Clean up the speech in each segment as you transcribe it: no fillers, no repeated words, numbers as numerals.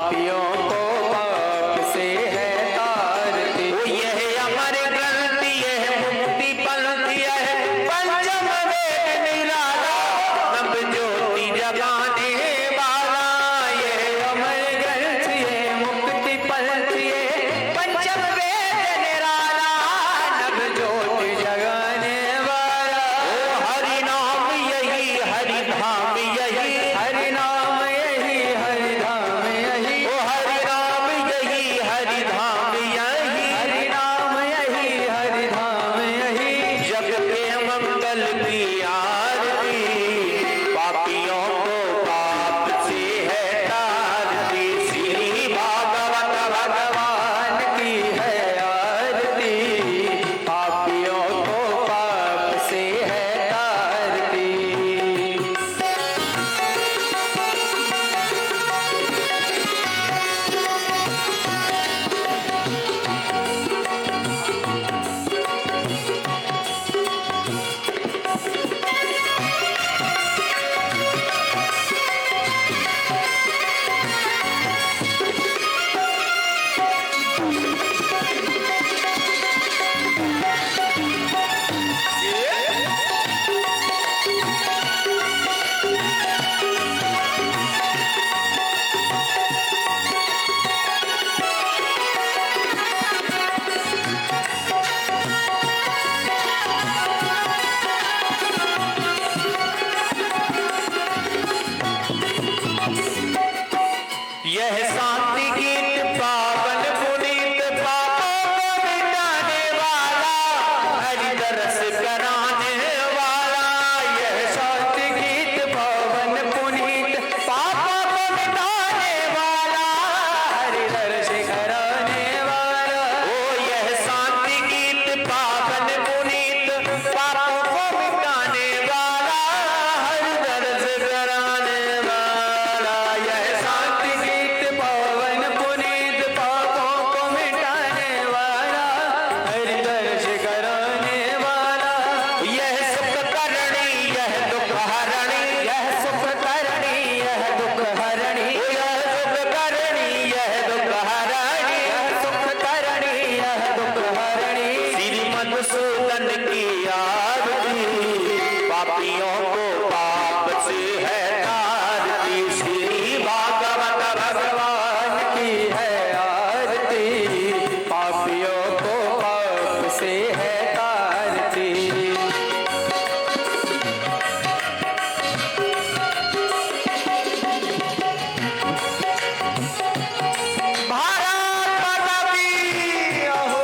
पापियों को पाप से है तारती। यह अमर ग्रंथ यह मुक्ति पंथ यह पंचम वेद निराला नभ ज्योति जगाने वाला। यह अमर ग्रंथ यह मुक्ति पंथ यह पंचम वेद निराला नभ ज्योति जगाने वाला। ओ हरि नाम यही हरि धाम यही हरि नाम यही हरि धाम यही। ओ हरि नाम यही हरि धाम यही हरि नाम यही हरि धाम यही। जग के मंगल की आरती पापियों को पाप से है तारती। श्री भागवत भगवान की है आरती पापियों को पाप से है तारती। यह शांति गीत पावन पुनीत पापों को मिटाने वाला हरि दरस कराने वाला। यह शांति गीत पावन पुनीत पापों को मिटाने वाला हरि दरस कराने वाला। ओ यह शांति गीत पावन पुनीत पापों को मिटाने वाला हरि दरस कराने वाला। यह शांति गीत पावन पुनीत पापों को मिटाने वाला हरि दर्श कराने वाला। यह सुख करणी यह दुख हरणी यह सुख करणी यह दुख हरणी यह सुख करणी यह दुख हरणी यह सुख करणी यह दुख हरणी। श्री मधुसूदन की आरती पापियों को पाप से है तारती। श्री भागवत भगवान की है आरती पापियों को पाप से है तारती। भारत माता की अहो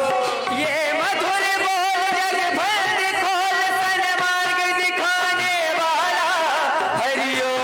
ये मधुर बोल जग भर खोल सन्मार्ग दिखाने वाला हरिओम।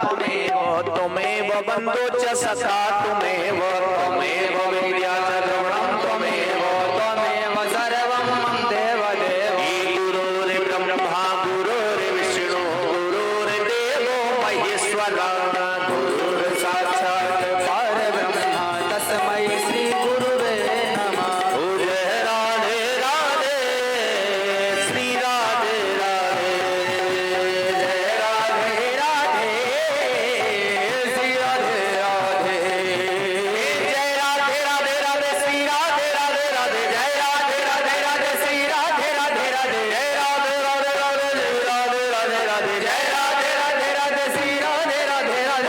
तुम्हें वो बंधु च सखा तुम्हें वो विद्या च द्रोणम तुम्हें वो सर्वम देव देव। गुरुर्ब्रह्मा गुरुर्विष्णु गुरुर्देवो महेश्वरा गुरुर् साक्षात् परब्रह्म तस्मै श्री गुरुवे नमः। जय राधे राधे श्री राधे राधे जय राधे राधे श्री राधे राधे जय राधे राधे राधे श्री राधे राधे राधे जय राधे राधे राधे श्री राधे राधे राधे जय राधे राधे राधे राधे राधे राधे जय राधे राधे राधे श्री राधे राधे राधे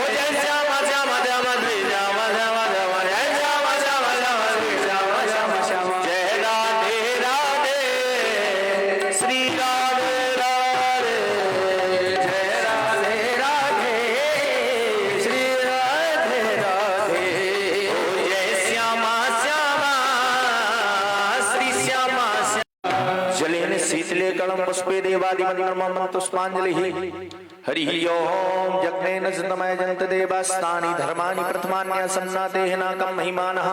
कणम पुष्पे देवादिमन्त्रपुष्पाञ्जलिः हरि ओम यज्ञेन सतमय जन्त देवास्तानि धर्माणि प्रथमान्यसन्नातेः नाकं महिमानः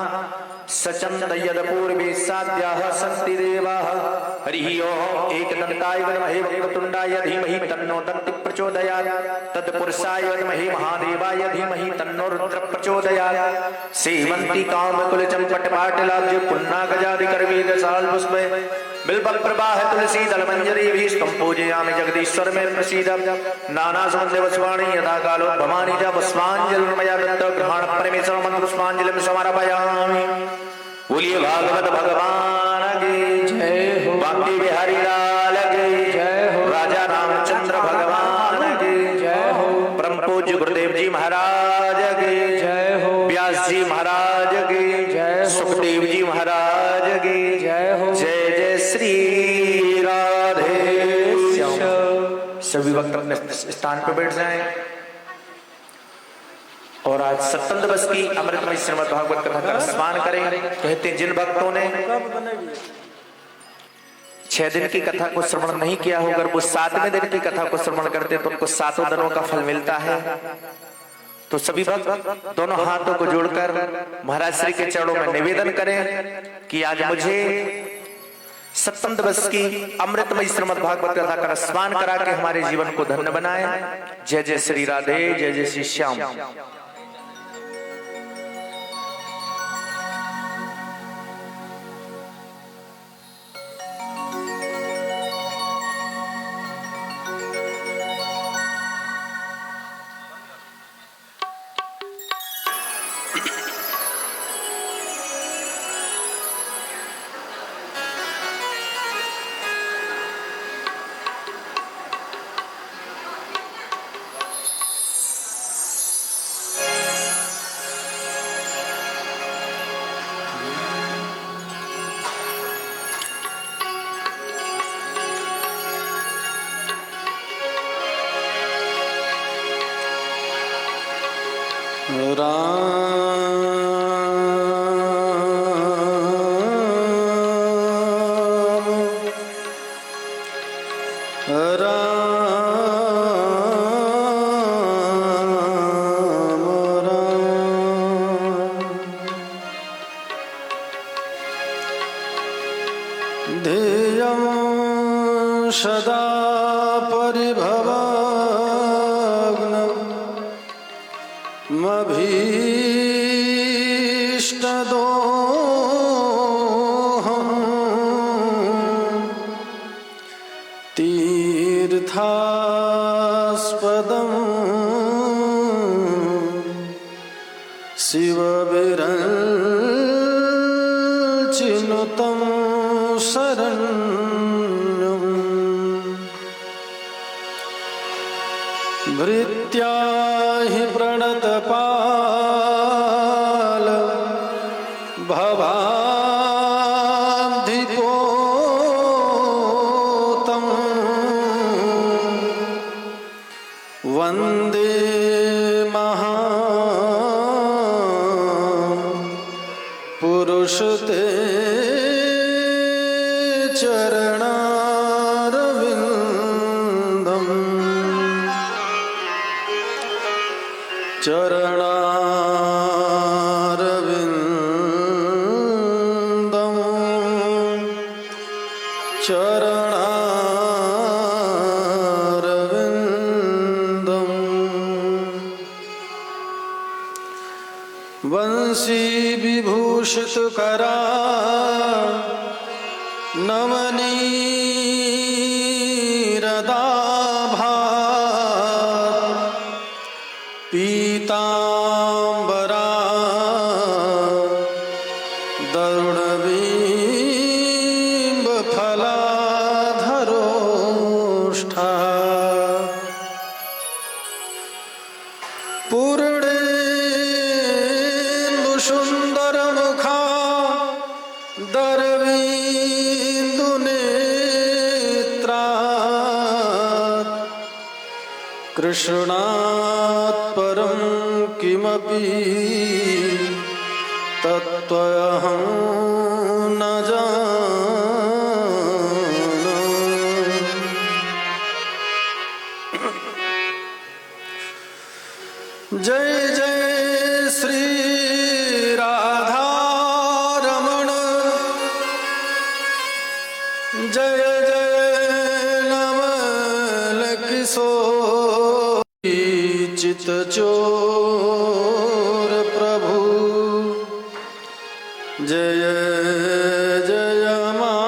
सचन्द यद पूर्वे साध्याः सन्ति देवाः हरि ओम एकदन्ताय विद्महे वक्रतुण्डाय धीमहि तन्नो दन्ति प्रचोदयात् तत्पुरुषाय विद्महे महादेवाय धीमहि तन्नो रुद्र प्रचोदयात् सेवन्ति कामकुल चम्पटपाटलाब्ज पुन्नागजादिकरवीर साल्पुष्पे बिल्वप्रवाह तुलसी दलमंजरी भीष्टं पूजयामि जगदीश्वर में प्रसीद नाना समन्वय वस्वाणी यथा कालो भवानी च पुष्पांजलिर्मया दत्त ग्रहण परमेश्वर मंत्र पुष्पांजलिं समर्पयामि। बोलिए भागवत भगवान की जय हो, बांके बिहारी लाल की जय हो, राजा रामचंद्र भगवान की जय हो, परम पूज्य गुरुदेव जी महाराज की जय हो, व्यास जी महाराज की जय हो, सुखदेव जी महाराज की जय हो। जय जय श्री राधे श्याम। सभी वक्त अपने स्थान पर बैठ जाएं और आज 57 वर्ष की अमृतमयी श्रीमद् भागवत कथा का स्मरण करें। कहते हैं जिन भक्तों ने 6 दिन की कथा को श्रवण नहीं किया होगा, वो 7वें दिन की कथा को श्रवण करते तो उनको 7 दिनों का फल मिलता है। तो सभी भक्त दोनों हाथों को जोड़कर महाराज श्री के चरणों में निवेदन करें कि आज मुझे 57 वर्ष की अमृतमयी श्रीमद् भागवत कथा का स्मरण करा के हमारे जीवन को धन्य बनाए। जय जय श्री राधे, जय जय श्री श्याम। ध्येयं सदा परिभवाग्नमभीष्टदोहं तीर्थास्पदं शिवविरञ्चिनुतं शरण्यं भृत्या हि प्रणतपाल भवाब्धिपोतं वन्दे महापुरुषते चरणारविन्दम् चरणारविन्दम् चरणारविन्दम् वंशी विभूषितकरा नवनीरदाभा पीतांबरा दरुणबिम्बफलाधरोष्ठा पूर्णेन्दुसुन्दरमुखा दरवीन्दुनेत्रा कृष्णात् परं किमपि तत्त्वमहं न जाने। जय जय श्री राधा रमण, जय जय नवल किशोर, चित चोर प्रभु, जय जय माखन।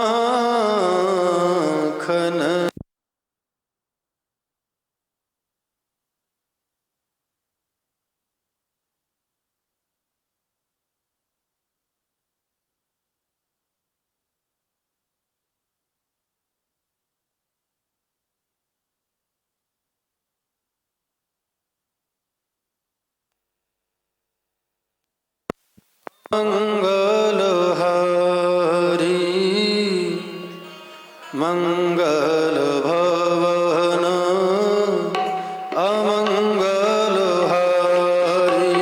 मंगल हरि मंगल भवन, अमंगल हरि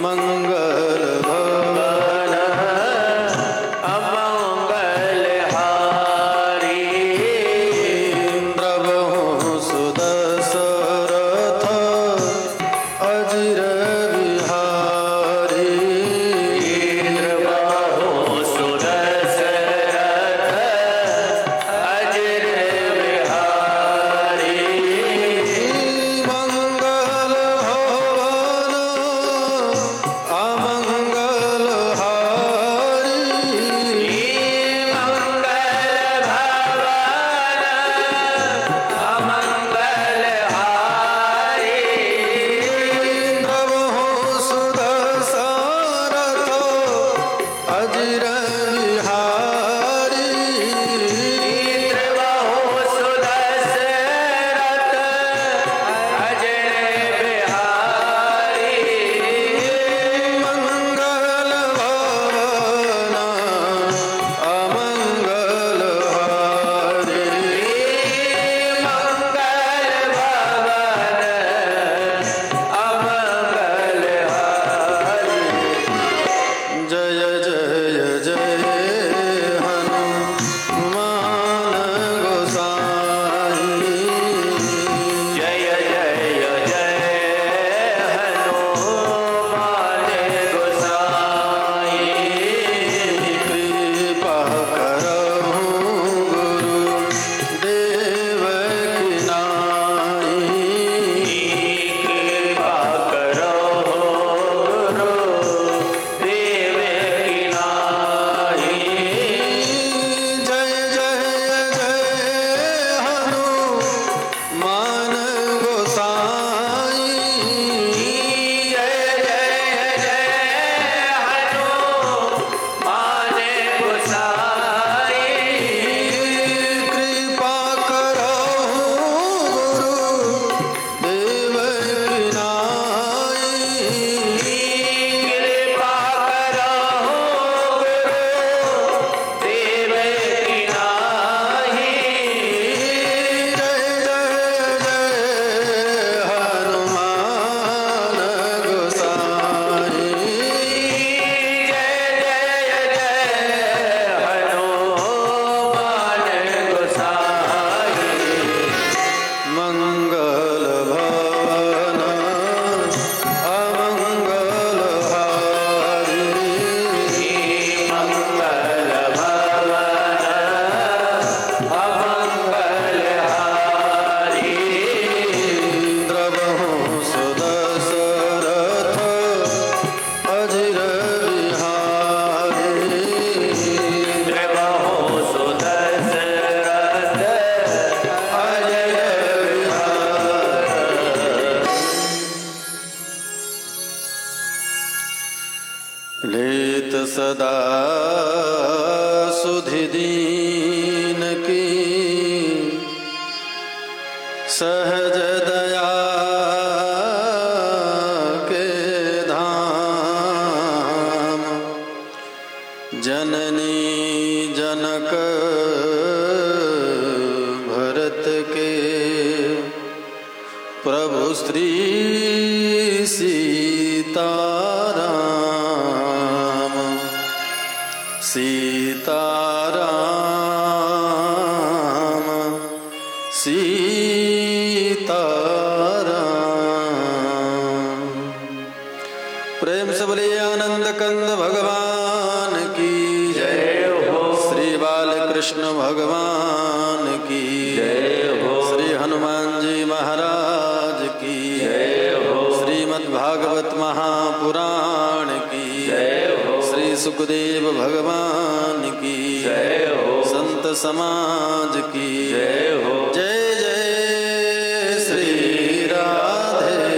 मंगल भवन, अमंगल हारी। इंद्रवहु सुदशरथ अजिर बिहारी, इंद्रबाहु सुदशरथ अजिर बिहारी। मंगल हवन अमंगल हारी, मंगल भवन अमंगल हारी। इंद्रवहु सुदशरथ अजिर बिहारी, इंद्रबाहु सुदशरथ अजिर बिहारी। मंगल भवन अमंगल हारी, मंगल भवन अमंगल हारी। जय जय जय हनुमान गोसाई, जय जय जय हनुमान गोसाई। कृपा करहु गुरुदेव की नाई, कृपा करो गुरुदेव की नाई। जय जय जय हनुमान गोसाई, जय जय जय हनुमान गोसाई। कृपा करहु गुरुदेव की नाई, कृपा करो गुरुदेव की नाई। जय जय जय हनुमान गोसाई, जय जय जय हनुमान गोसाई। मंगल भवन अमंगल हारी, मंगल भवन अमंगल हारी। इंद्रवहु सुदशरथ अजिर बिहारी, इंद्रबाहु सुदशरथ अजिर लेत सदा सुधि दीन की, सहज दया के धाम, जननी जनक भरत के, प्रभु श्री सीताराम, सीताराम सीताराम। प्रेम से बोलिए आनंद कंद भगवान की जय हो। श्री बालकृष्ण भगवान की जय हो। श्री हनुमान जी महाराज की जय हो। श्रीमद् भागवत महापुराण की जय हो। श्री सुखदेव भगवान की जय हो। संत समाज की जय हो। जय जय श्री राधे।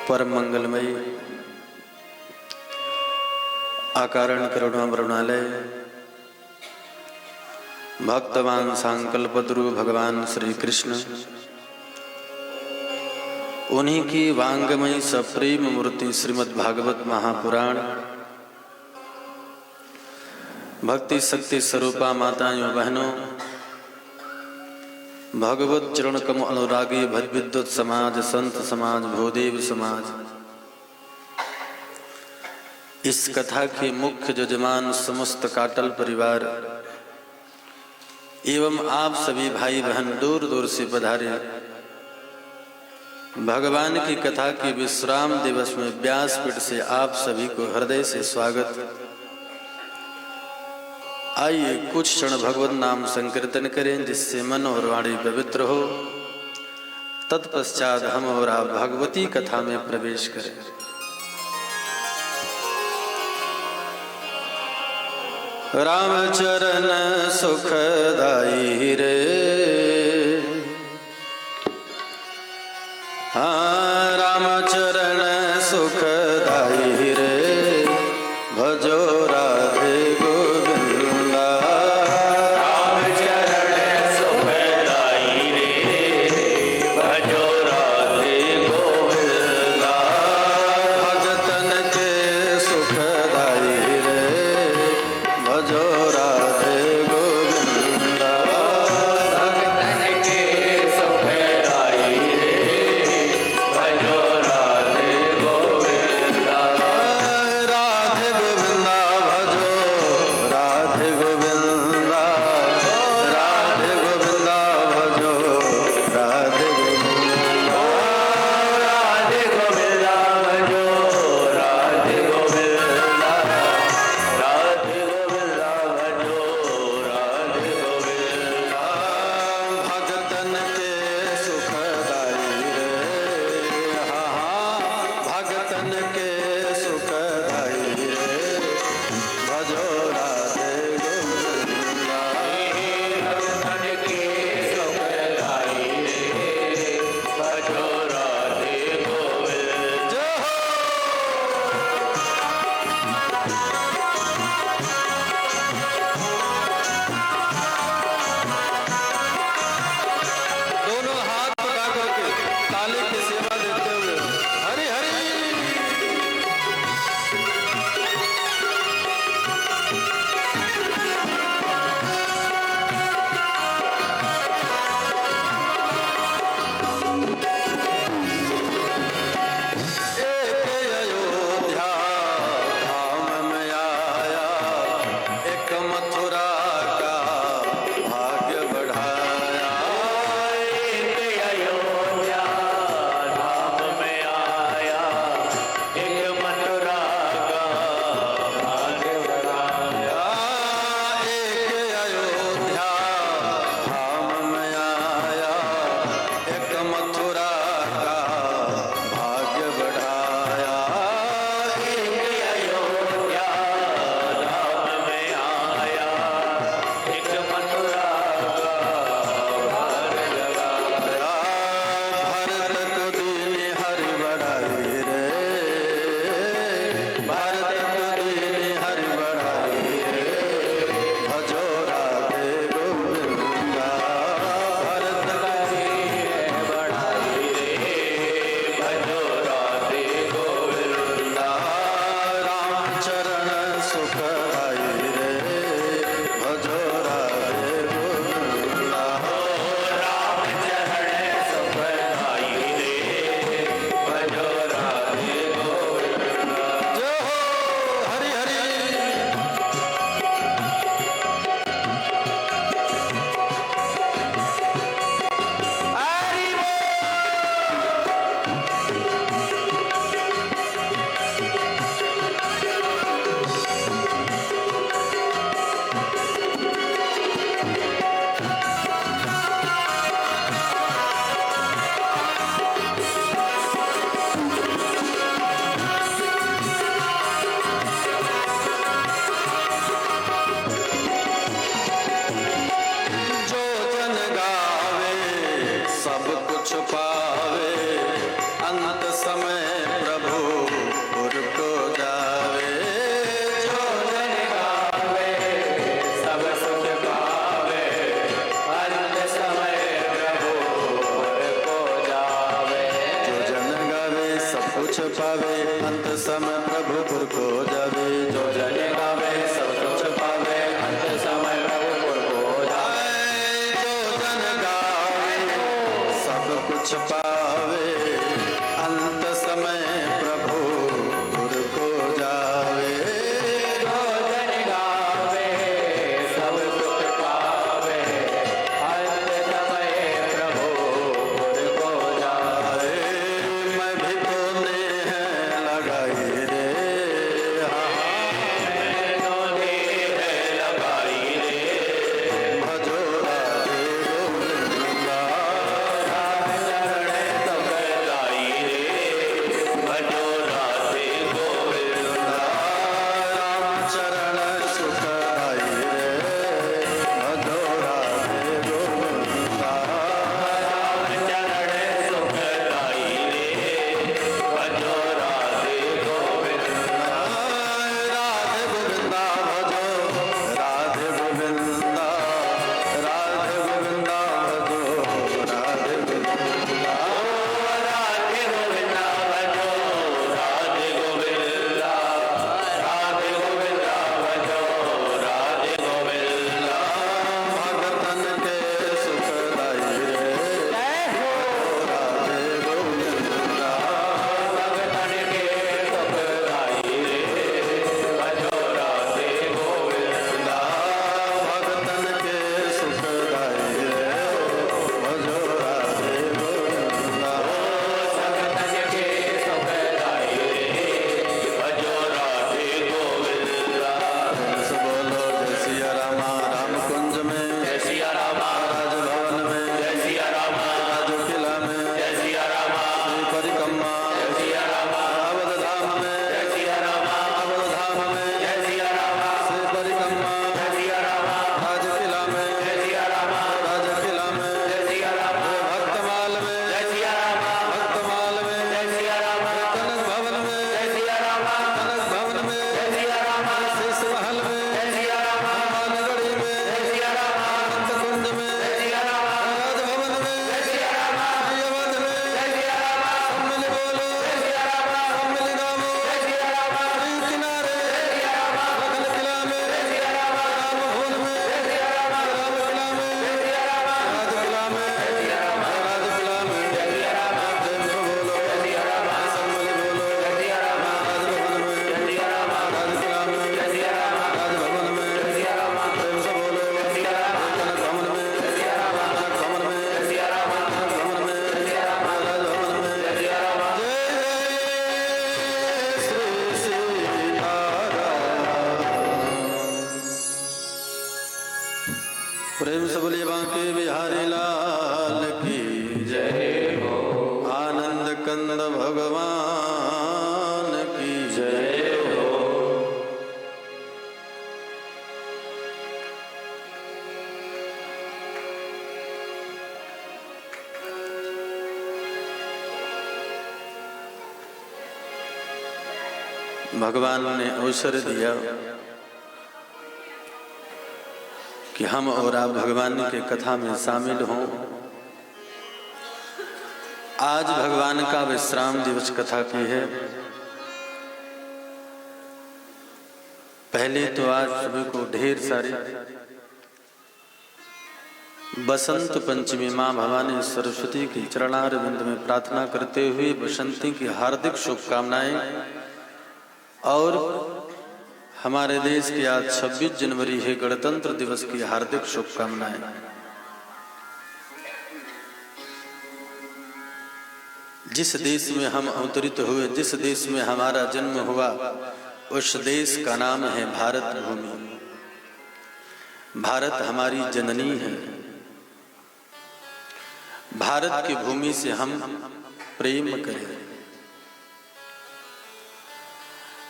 परम मंगलमयी आकारण करुणा वरुणालय भक्तवान सांकल्पद्रु भगवान श्री कृष्ण उन्हीं की वांगमयी सप्रेम मूर्ति श्रीमद् भागवत महापुराण भक्ति शक्ति स्वरूपा माताओं बहनों भगवत चरण कम अनुरागी भद्विद्वत समाज संत समाज भूदेव समाज इस कथा के मुख्य जजमान समस्त काटल परिवार एवं आप सभी भाई बहन दूर दूर से पधारे भगवान की कथा के विश्राम दिवस में व्यासपीठ से आप सभी को हृदय से स्वागत। आइए कुछ क्षण भगवत नाम संकीर्तन करें जिससे मन और वाणी पवित्र हो। तत्पश्चात हम और आप भगवती कथा में प्रवेश करें। रामचरण सुखदाई रे हाँ रामचरण सुखदाई रे भजो राधे गोविंदा। रामचरण सुखदाई रे भजो राधे गोविंदा। भजतन के सुखदाई रे भजो राधे गोविंदा। समय प्रभु पुर को जावे, जो जन गावे सब कुछ पावे, अंत समय प्रभु पुर को जावे। जो जन गावे सब कुछ पावे, अंत समय प्रभु पुर को जावे। जो जन गावे सब कुछ पावे, अंत समय प्रभु पुर को जावे। मैं भी तो नेह लगाई रे, तो नेह लगाई रे, भजो राधे गोविंदा। राम चरण तब लाई रे, भजो राधे गोविंदा। राम चरण सुखदाई रे, भजो राधे गोविंदा। राम चरण सुख लाई रे, भजो राधे गोविंदा। राधे गोविंदा भजो, राधे गोविंदा, राधे गोविंदा भजो, राधे गोविंदा। राधे गोविंदा भजो, राधे गोविंदा, राधे गोविंदा भजो, राधे गोविंदा। भगतन के सुखदाई रे, जय हो राधे गोविंदा। भगतन के सुख लाई रे, भजो राधे गोविंदा। भगतन के सुखदाई रे, भजो राधे गोविंदा। भगतन के सुख लाई रे, भजो राधे गोविंदा। हंस बोलो जय सिया रामा, राम कुंज में, जय सिया रामा, राजभवन में, जय सिया रामा, राजो किला में, जय सिया रामा, श्री परिक्रमा, जय सिया रामा, अवध धाम में, जय सिया रामा, अवध धाम में, जय सिया रामा, श्री परिक्रमा, जय सिया रामा, राज किला में, जय सिया रामा, राज किला में, जय सिया रामा, भक्तमाल में, जय सिया रामा, भक्तमाल में, जय सिया रामा, कनक भवन में, जय सिया रामा, कनक भवन में, जय सिया रामा, शीश महल में, जय सिया रामा, मानगढ़ी में, जय सिया रामा, अनंत कुंज में, जय सिया रामा, राजभवन में, जय सिया रामा, अवध में, जय सिया रामा, सब मिल बोलो, जय सिया रामा, सब मिल गावो, जय सिया रामा, श्री किनारे, जय सिया रामा, रखल किला में, जय सिया रामा, राम भवन में, जय सिया रामा, राम किला में, जय सिया रामा, राज किला में, जय सिया रामा, राज किला में, जय सिया रामा, प्रेम से बोलो, जय सिया रामा, सब मिल बोलो, जय सिया रामा, राजभवन में, जय सिया रामा, राज किला में, जय सिया रामा, राजभवन में, जय सिया रामा, प्रेम से बोलो, जय सिया रामा, कनक भवन में, जय सिया रामा, कनक भवन में, जय सिया रामा, कनक भवन में, जय सिया रामा, राजभवन में, जय सिया रामा। जय श्री सीताराम। प्रेम से बोलिए बांके बिहारी लाल की जय हो, आनंद कंद भगवान की जय हो। भगवान ने अवसर दिया कि हम और आप भगवान के कथा में शामिल हों। आज भगवान का विश्राम दिवस कथा की है। पहले तो आज सभी को ढेर सारी बसंत पंचमी मां भवानी सरस्वती की चरणारविंद में प्रार्थना करते हुए बसंती की हार्दिक शुभकामनाएं और हमारे देश की आज 26 जनवरी है, गणतंत्र दिवस की हार्दिक शुभकामनाएं। जिस देश में हम अवतरित हुए, जिस देश में हमारा जन्म हुआ, उस देश का नाम है भारत भूमि। भारत हमारी जननी है। भारत की भूमि से हम प्रेम करें।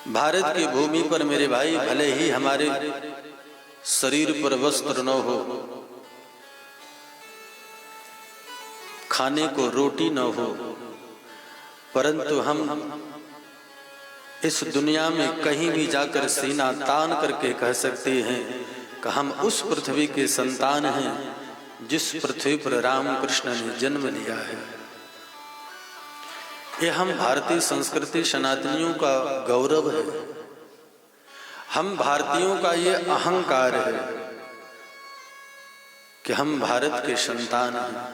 भारत की भूमि पर मेरे भाई भले ही हमारे शरीर पर वस्त्र न हो, खाने को रोटी न हो, परंतु हम इस दुनिया में कहीं भी जाकर सीना तान करके कह सकते हैं कि हम उस पृथ्वी के संतान हैं जिस पृथ्वी पर रामकृष्ण ने जन्म लिया है। ये हम भारतीय संस्कृति सनातनियों का गौरव है, हम भारतीयों का ये अहंकार है कि हम भारत के संतान हैं।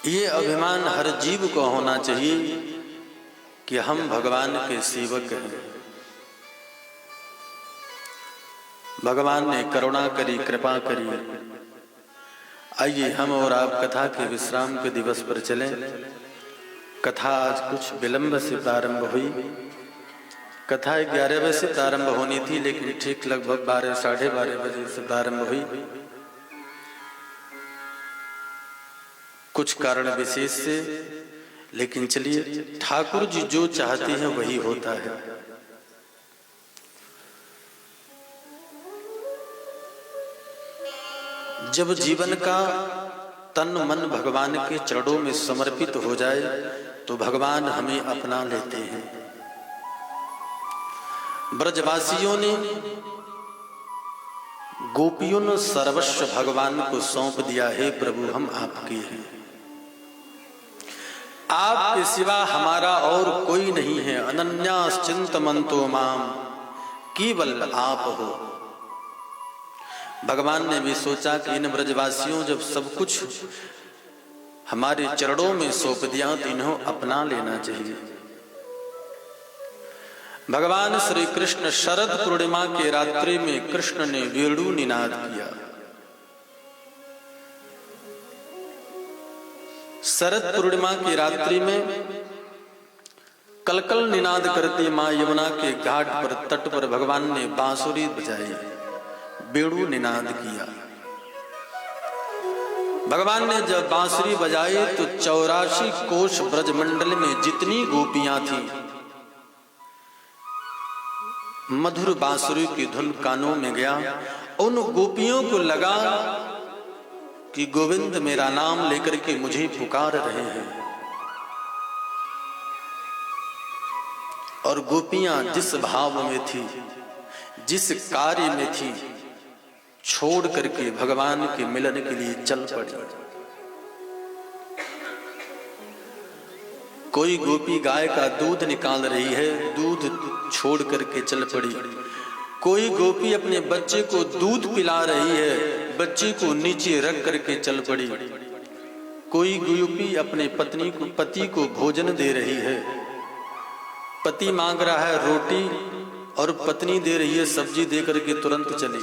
ये अभिमान हर जीव को होना चाहिए कि हम भगवान के सेवक हैं। भगवान ने करुणा करी, कृपा करी। आइए हम और आप कथा के विश्राम के दिवस पर चलें। कथा आज कुछ विलंब से प्रारंभ हुई। कथा 11 बजे से प्रारंभ होनी थी, लेकिन ठीक लगभग 12 साढ़े 12 बजे से प्रारंभ हुई। कुछ कारण विशेष से, लेकिन चलिए, ठाकुर जी जो चाहते हैं वही होता है। जब जीवन का तन मन भगवान के चरणों में समर्पित हो जाए तो भगवान हमें अपना लेते हैं। ब्रजवासियों ने गोपियों ने सर्वस्व भगवान को सौंप दिया। हे प्रभु, हम आपके हैं, आपके सिवा हमारा और कोई नहीं है। अनन्याश्चिन्तमन्तो माम, केवल आप हो। भगवान ने भी सोचा कि इन ब्रजवासियों जब सब कुछ हमारे चरणों में सौंप दिया तो इन्हें अपना लेना चाहिए। भगवान श्री कृष्ण शरद पूर्णिमा के रात्रि में कृष्ण ने वेणु निनाद किया। शरद पूर्णिमा की रात्रि में कलकल निनाद करती मां यमुना के घाट पर तट पर भगवान ने बांसुरी बजाई, वेणु निनाद किया। भगवान ने जब बांसुरी बजाई तो 84 कोश ब्रजमंडल में जितनी गोपियां थीं, मधुर बांसुरी की धुन कानों में गया। उन गोपियों को लगा कि गोविंद मेरा नाम लेकर के मुझे पुकार रहे हैं। और गोपियां जिस भाव में थी, जिस कार्य में थी, छोड़ करके भगवान के मिलन के लिए चल पड़ी। कोई गोपी गाय का दूध निकाल रही है, दूध छोड़ करके चल पड़ी। कोई गोपी अपने बच्चे को दूध पिला रही है, बच्चे को नीचे रख करके चल पड़ी। कोई गोपी अपने पति को भोजन दे रही है, पति मांग रहा है रोटी और पत्नी दे रही है सब्जी, दे करके तुरंत चली।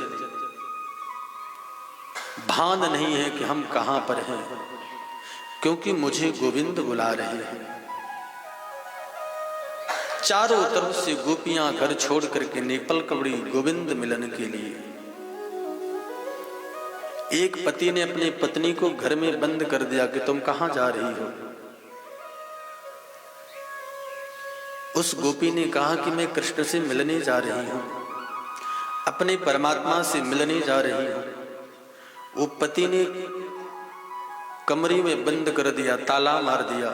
भान नहीं है कि हम कहां पर हैं, क्योंकि मुझे गोविंद बुला रहे हैं। चारों तरफ से गोपियां घर छोड़ करके निकल पड़ी गोविंद मिलन के लिए। एक पति ने अपनी पत्नी को घर में बंद कर दिया कि तुम कहां जा रही हो। उस गोपी ने कहा कि मैं कृष्ण से मिलने जा रही हूं, अपने परमात्मा से मिलने जा रही हूं। वो पति ने कमरे में बंद कर दिया, ताला मार दिया।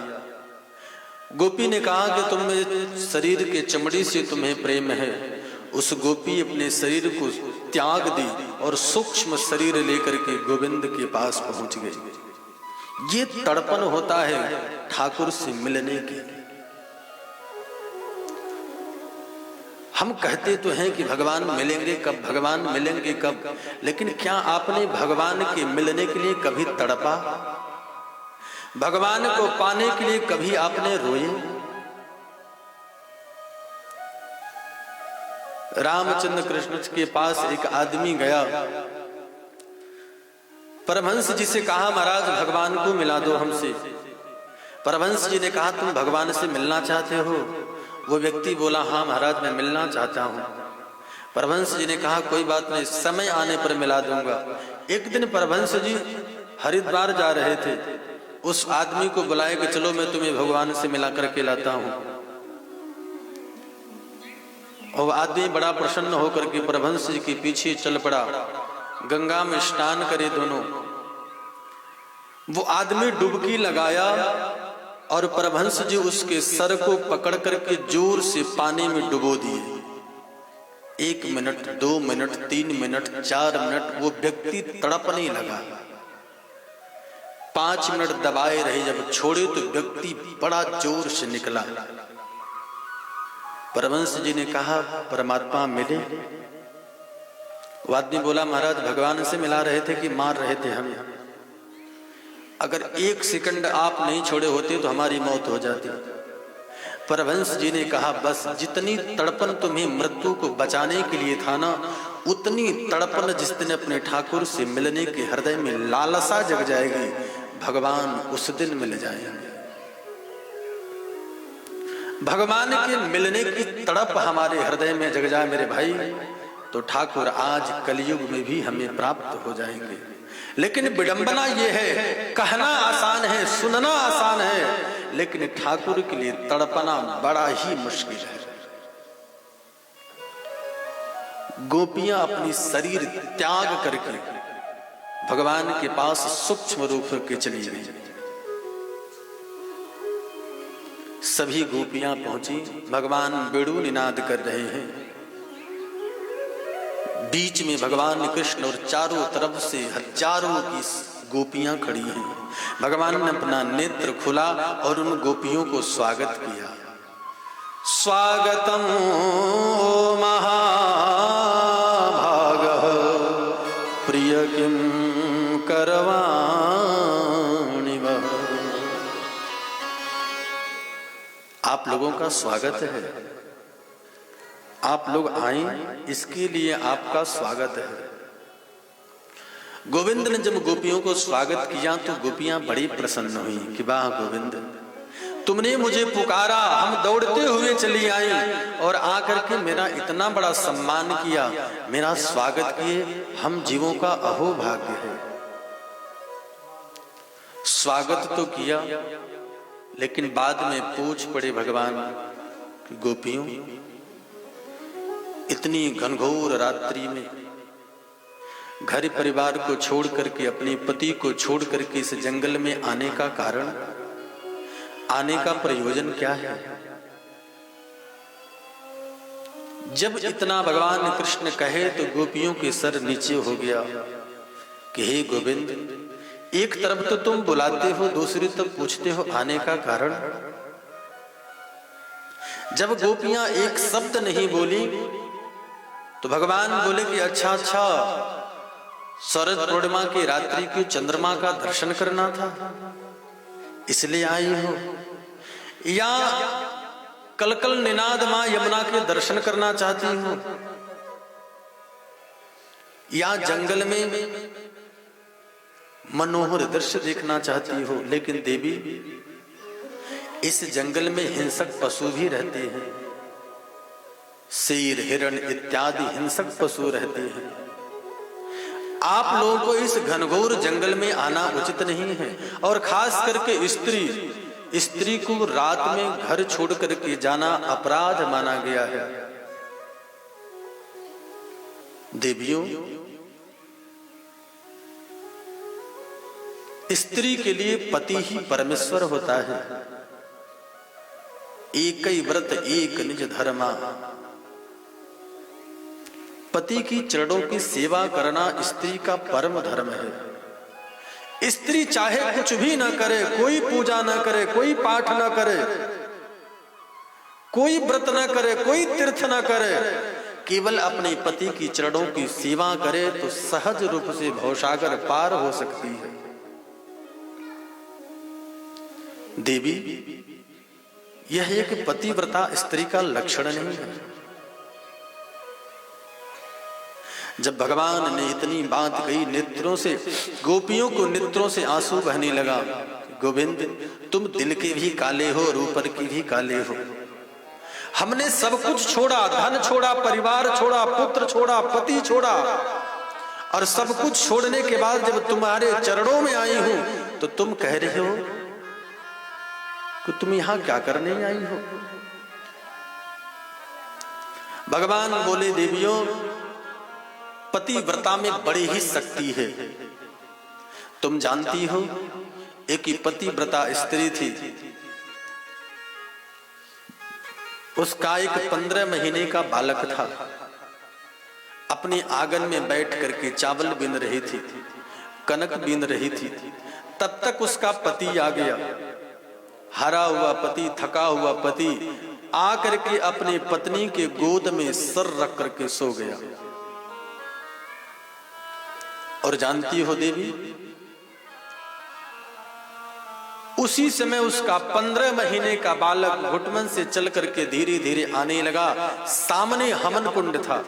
गोपी ने कहा कि तुम्हें शरीर के चमड़ी से तुम्हें प्रेम है। उस गोपी अपने शरीर को त्याग दी और सूक्ष्म शरीर लेकर के गोविंद के पास पहुंच गई। ये तड़पन होता है ठाकुर से मिलने की। हम कहते तो हैं कि भगवान मिलेंगे कब, भगवान मिलेंगे कब, लेकिन क्या आपने भगवान के मिलने के लिए कभी तड़पा? भगवान को पाने के लिए कभी आपने रोए? रामचंद्र कृष्ण के पास एक आदमी गया, परमहंस जी से कहा महाराज भगवान को मिला दो हमसे। परमहंस जी ने कहा तुम भगवान से मिलना चाहते हो? वो व्यक्ति बोला हाँ महाराज मैं मिलना चाहता हूँ। परमहंस जी ने कहा कोई बात नहीं, समय आने पर मिला दूंगा। एक दिन परमहंस जी हरिद्वार जा रहे थे, उस आदमी को बुलाए कि चलो मैं तुम्हें भगवान से मिला करके लाता हूँ। और आदमी बड़ा प्रसन्न होकर के परमहंस जी के पीछे चल पड़ा। गंगा में स्नान करे दोनों। वो आदमी डुबकी लगाया और परमहंस जी उसके सर को पकड़ करके जोर से पानी में डुबो दिए। 1 मिनट, 2 मिनट, 3 मिनट, 4 मिनट वो व्यक्ति तड़पने लगा। 5 मिनट दबाए रहे, जब छोड़े तो व्यक्ति बड़ा जोर से निकला। परमहंस जी ने कहा परमात्मा मिले? वो आदमी बोला महाराज भगवान से मिला रहे थे कि मार रहे थे हमें। अगर 1 सेकंड आप नहीं छोड़े होते तो हमारी मौत हो जाती। परमहंस जी ने कहा बस जितनी तड़पन तुम्हें मृत्यु को बचाने के लिए था ना, उतनी तड़पन जिस दिन अपने ठाकुर से मिलने के हृदय में लालसा जग जाएगी, भगवान उस दिन मिल जाएंगे। भगवान के मिलने की तड़प हमारे हृदय में जग जाए मेरे भाई, तो ठाकुर आज कलयुग में भी हमें प्राप्त हो जाएंगे। लेकिन विडंबना यह है, कहना आसान है, सुनना आसान है, लेकिन ठाकुर के लिए तड़पना बड़ा ही मुश्किल है। गोपियां अपनी शरीर त्याग करके भगवान के पास सूक्ष्म रूप के चली गई। सभी गोपियां पहुंची, भगवान बेड़ू निनाद कर रहे हैं। बीच में भगवान कृष्ण और चारों तरफ से हजारों की गोपियां खड़ी हैं। भगवान ने अपना नेत्र खुला और उन गोपियों को स्वागत किया। स्वागतम महाभाग प्रिय किम करवाणि वः। आप लोगों का स्वागत है, आप लोग आए इसके लिए आपका स्वागत है। गोविंद ने जब गोपियों को स्वागत किया तो गोपियां बड़ी प्रसन्न हुई कि वाह गोविंद, तुमने मुझे पुकारा, हम दौड़ते हुए चली आई और आकर के मेरा इतना बड़ा सम्मान किया, मेरा स्वागत किए, हम जीवों का अहो भाग्य है। स्वागत तो किया, लेकिन बाद में पूछ पड़े भगवान कि गोपियों, इतनी घनघोर रात्रि में घर परिवार को छोड़ करके, अपने पति को छोड़ करके इस जंगल में आने का कारण, आने का प्रयोजन क्या है? जब इतना भगवान कृष्ण कहे तो गोपियों के सर नीचे हो गया कि हे गोविंद, एक तरफ तो तुम बुलाते हो, दूसरी तरफ पूछते हो आने का कारण। जब गोपियां एक शब्द नहीं बोली तो भगवान बोले कि अच्छा अच्छा, शरद पूर्णिमा की रात्रि की चंद्रमा का दर्शन करना था इसलिए आई हो, या कलकल निनाद मां यमुना के दर्शन करना चाहती हो, या जंगल में मनोहर दृश्य देखना चाहती हो। लेकिन देवी, इस जंगल में हिंसक पशु भी रहते हैं, शेर हिरण इत्यादि हिंसक पशु रहते हैं। आप लोगों को इस घनघोर जंगल में आना उचित नहीं है, और खास करके स्त्री को रात में घर छोड़ करके जाना अपराध माना गया है। देवियों, स्त्री के लिए पति ही परमेश्वर होता है। एक ही व्रत एक निज धर्मा, पति की चरणों की सेवा करना स्त्री का परम धर्म है। स्त्री चाहे कुछ भी ना करे, कोई पूजा ना करे, कोई पाठ ना करे, कोई व्रत ना करे, कोई तीर्थ ना करे, केवल अपने पति की चरणों की सेवा करे तो सहज रूप से भवसागर पार हो सकती है। देवी, यह एक पतिव्रता स्त्री का लक्षण नहीं है। जब भगवान ने इतनी बात कही, नेत्रों से, गोपियों को नेत्रों से आंसू बहने लगा। गोविंद, तुम दिल के भी काले हो, रूपर के भी काले हो। हमने सब कुछ छोड़ा, धन छोड़ा, परिवार छोड़ा, पुत्र छोड़ा, पति छोड़ा, और सब कुछ छोड़ने के बाद जब तुम्हारे चरणों में आई हूं तो तुम कह रहे हो कि तुम यहां क्या करने आई हो। भगवान बोले, देवियों, पतिव्रता में बड़ी ही शक्ति है। तुम जानती हो, एक ही पतिव्रता स्त्री थी, उसका एक 15 महीने का बालक था। अपने आंगन में बैठ करके चावल बीन रही थी, कनक बीन रही थी, तब तक उसका पति आ गया। हारा हुआ पति, थका हुआ पति आकर के अपनी पत्नी के गोद में सर रख करके सो गया। और जानती हो देवी, उसी समय उसका 15 महीने का बालक घुटमन से चल करके धीरे धीरे आने लगा। सामने हवन कुंड था।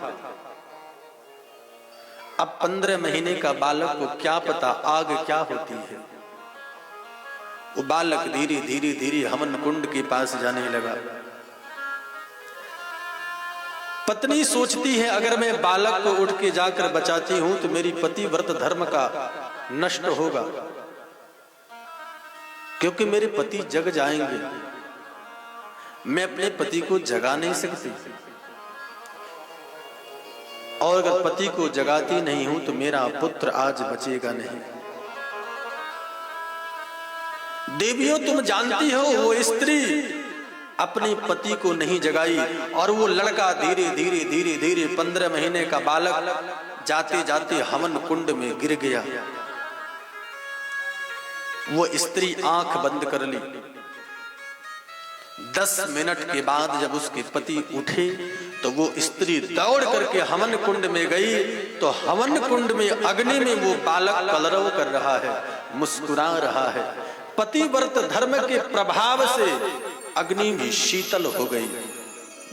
अब 15 महीने का बालक को क्या पता आग क्या होती है। वो बालक धीरे धीरे धीरे हवन कुंड के पास जाने लगा। पत्नी सोचती है अगर मैं बालक को उठ के जाकर बचाती हूं तो मेरी पति व्रत धर्म का नष्ट होगा, क्योंकि मेरे पति जग जाएंगे। मैं अपने पति को जगा नहीं सकती, और अगर पति को जगाती नहीं हूं तो मेरा पुत्र आज बचेगा नहीं। देवियों, तुम जानती हो वो स्त्री अपने पति को नहीं जगाई, और वो लड़का धीरे धीरे धीरे धीरे 15 महीने का बालक जाते जाते हवन कुंड में गिर गया। वो स्त्री आंख बंद कर ली। 10 मिनट के बाद जब उसके पति उठे तो वो स्त्री दौड़ करके हवन कुंड में गई, तो हवन कुंड में अग्नि में वो बालक कलरव कर रहा है, मुस्कुरा रहा है। पतिव्रत धर्म के प्रभाव से अग्नि भी शीतल हो गई।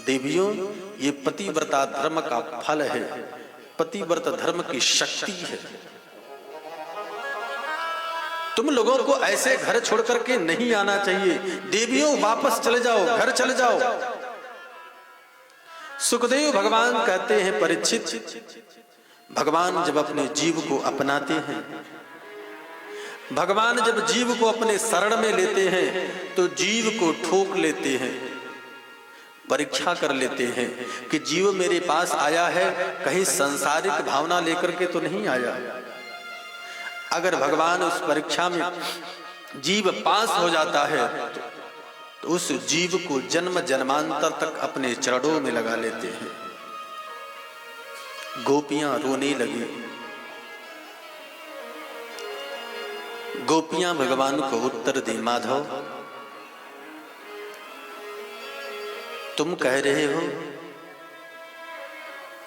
देवियों, ये पतिव्रता धर्म का फल है, पतिव्रत धर्म की शक्ति है। तुम लोगों को ऐसे घर छोड़ करके नहीं आना चाहिए। देवियों, वापस चले जाओ, घर चले जाओ। सुखदेव भगवान कहते हैं, परीक्षित, भगवान जब अपने जीव को अपनाते हैं, भगवान जब जीव को अपने शरण में लेते हैं तो जीव को ठोक लेते हैं, परीक्षा कर लेते हैं कि जीव मेरे पास आया है कहीं सांसारिक भावना लेकर के तो नहीं आया। अगर भगवान उस परीक्षा में जीव पास हो जाता है तो उस जीव को जन्म जन्मांतर तक अपने चरणों में लगा लेते हैं। गोपियां रोने लगी। गोपियां भगवान को उत्तर दी, माधव, तुम कह रहे हो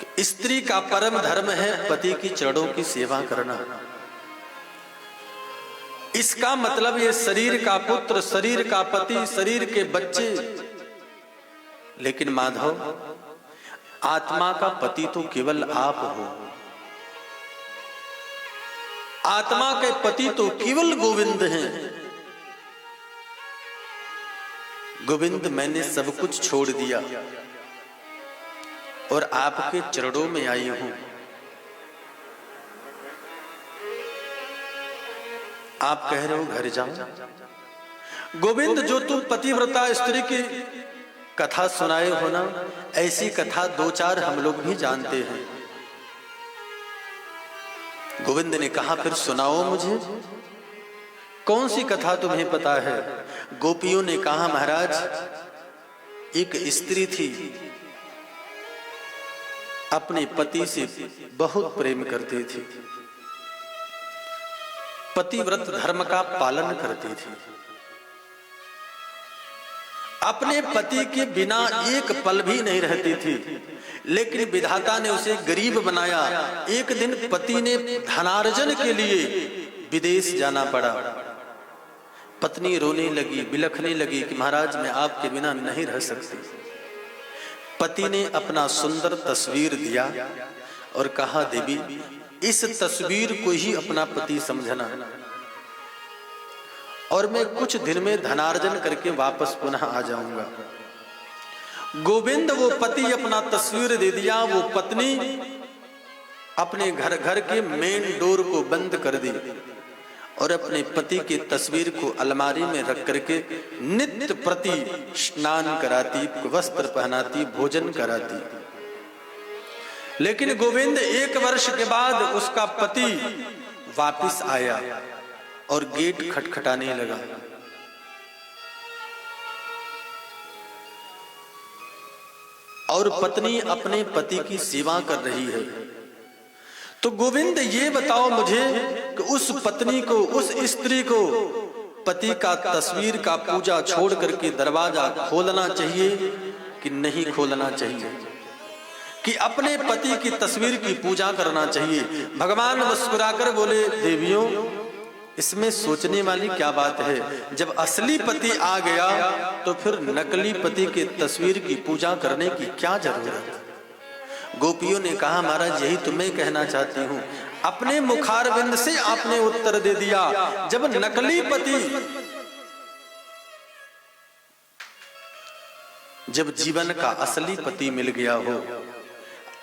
कि स्त्री का परम धर्म है पति की चरणों की सेवा करना। इसका मतलब ये शरीर का पुत्र, शरीर का पति, शरीर के बच्चे, लेकिन माधव, आत्मा का पति तो केवल आप हो। आत्मा के पति तो केवल गोविंद हैं। गोविंद, मैंने सब कुछ छोड़ दिया और आपके चरणों में आई हूं। आप कह रहे हो घर जाओ। गोविंद, जो तुम पतिव्रता स्त्री की कथा सुनाए हो ना, ऐसी कथा 2-4 हम लोग भी जानते हैं। गोविंद ने कहा, फिर सुनाओ मुझे, कौन सी कथा तुम्हें पता है? गोपियों ने कहा, महाराज, एक स्त्री थी, अपने पति से बहुत प्रेम करती थी, पतिव्रत धर्म का पालन करती थी, अपने पति के बिना एक पल भी नहीं रहती थी, लेकिन विधाता ने उसे गरीब बनाया। एक दिन पति ने धनार्जन के लिए विदेश जाना पड़ा। पत्नी रोने लगी, बिलखने लगी कि महाराज, मैं आपके बिना नहीं रह सकती। पति ने अपना सुंदर तस्वीर दिया और कहा, देवी, इस तस्वीर को ही अपना पति समझना, और मैं कुछ दिन में धनार्जन करके वापस पुनः आ जाऊंगा। गोविंद, वो पति अपना तस्वीर दे दिया। वो पत्नी अपने घर के मेन डोर को बंद कर दी और अपने पति की तस्वीर को अलमारी में रख करके नित्य प्रति स्नान कराती, वस्त्र पहनाती, भोजन कराती। लेकिन गोविंद, 1 वर्ष के बाद उसका पति वापिस आया और गेट खटखटाने लगा। और पत्नी अपने पति की सेवा कर रही है। तो गोविंद ये बताओ मुझे कि उस पत्नी को, उस स्त्री को पति का तस्वीर का पूजा छोड़ करके दरवाजा खोलना चाहिए कि नहीं खोलना चाहिए, कि अपने पति की तस्वीर की पूजा करना चाहिए? भगवान मुस्कुराकर बोले, देवियों इसमें सोचने वाली क्या बात है? जब असली पति आ गया तो फिर नकली पति की तस्वीर की पूजा करने की क्या जरूरत? गोपियों ने कहा, महाराज यही तो मैं कहना चाहती हूँ। अपने मुखारविंद से आपने उत्तर दे दिया। जब नकली पति, जब जीवन का असली पति मिल गया हो,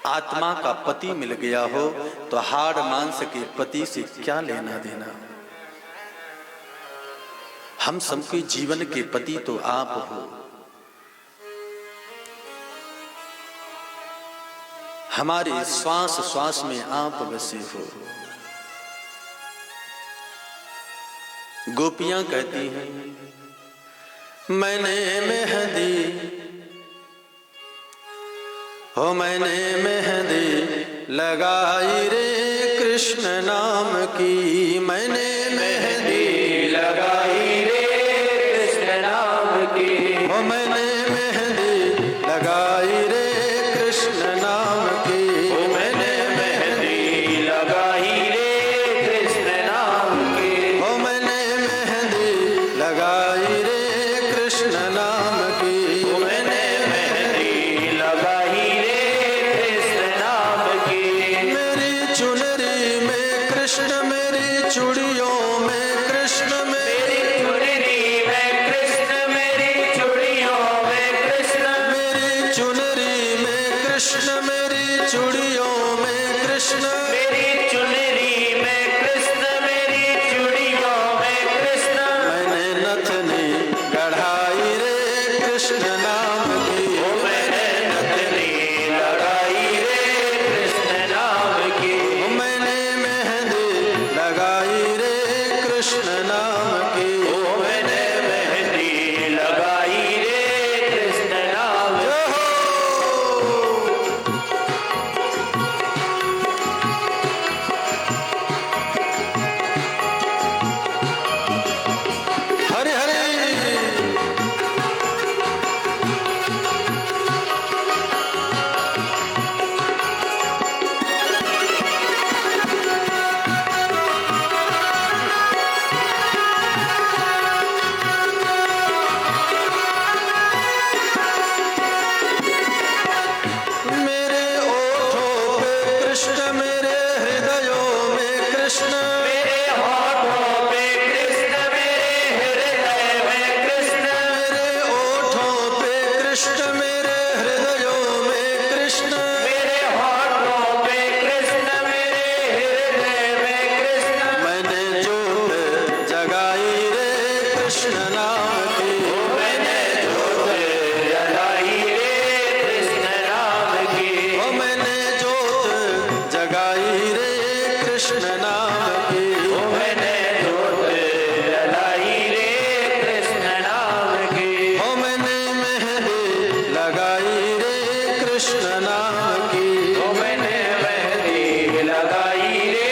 आत्मा का पति मिल गया हो, तो हाड़ मांस के पति से क्या लेना देना? हम सबके जीवन के पति तो आप हो। हमारे श्वास श्वास में आप बसे हो। गोपियां कहती हैं, मैंने मेहंदी हो, मैंने मेहंदी लगाई रे कृष्ण नाम की, मैंने मेहंदी लगाई रे कृष्ण नाम की, हो मैंने मेहंदी लगाई रे कृष्ण नाम की, हो मैंने मेहंदी लगाई रे कृष्ण नाम की, हो मैंने मेहंदी लगाई रे कृष्ण नाम की, हो मैंने मेहंदी लगाई रे कृष्ण नाम की। मेरी चुनरी में कृष्ण, मेरी चूड़ियों में कृष्ण, मेरी चुनरी में कृष्ण, मेरी चूड़ियों में कृष्ण, मेरी चुनरी में कृष्ण, मेरी चूड़ियों में कृष्ण, मेरी चुनरी में कृष्ण, मेरी चूड़ियों में कृष्ण, मैंने नथनी गढ़ाई रे कृष्ण नाम की, मैंने नथनी लगाई रे कृष्ण नाम की, मैंने मेहंदी लगाई रे कृष्ण नाम की, मैंने मेहंदी लगाई रे कृष्ण नाम की। हरे हरे मेरे ओठों पे कृष्ण, मेरे हृदयों में कृष्ण, मेरे होठों पे कृष्ण, मेरे हृदय में कृष्ण, मेरे ओठों पे कृष्ण, मेरे हृदयों में कृष्ण, मेरे होठों पे कृष्ण, मेरे हृदय में कृष्ण, मैंने जोत जगाई रे कृष्ण नाम की, मैंने जोत जगाई रे कृष्ण नाम की, ओ मैंने जोत जगाई रे कृष्ण नाम की, ओ मैंने जोत जगाई रे कृष्ण नाम की, ओ मैंने मेहंदी लगाई रे कृष्ण नाम की, ओ मैंने मेहंदी लगाई रे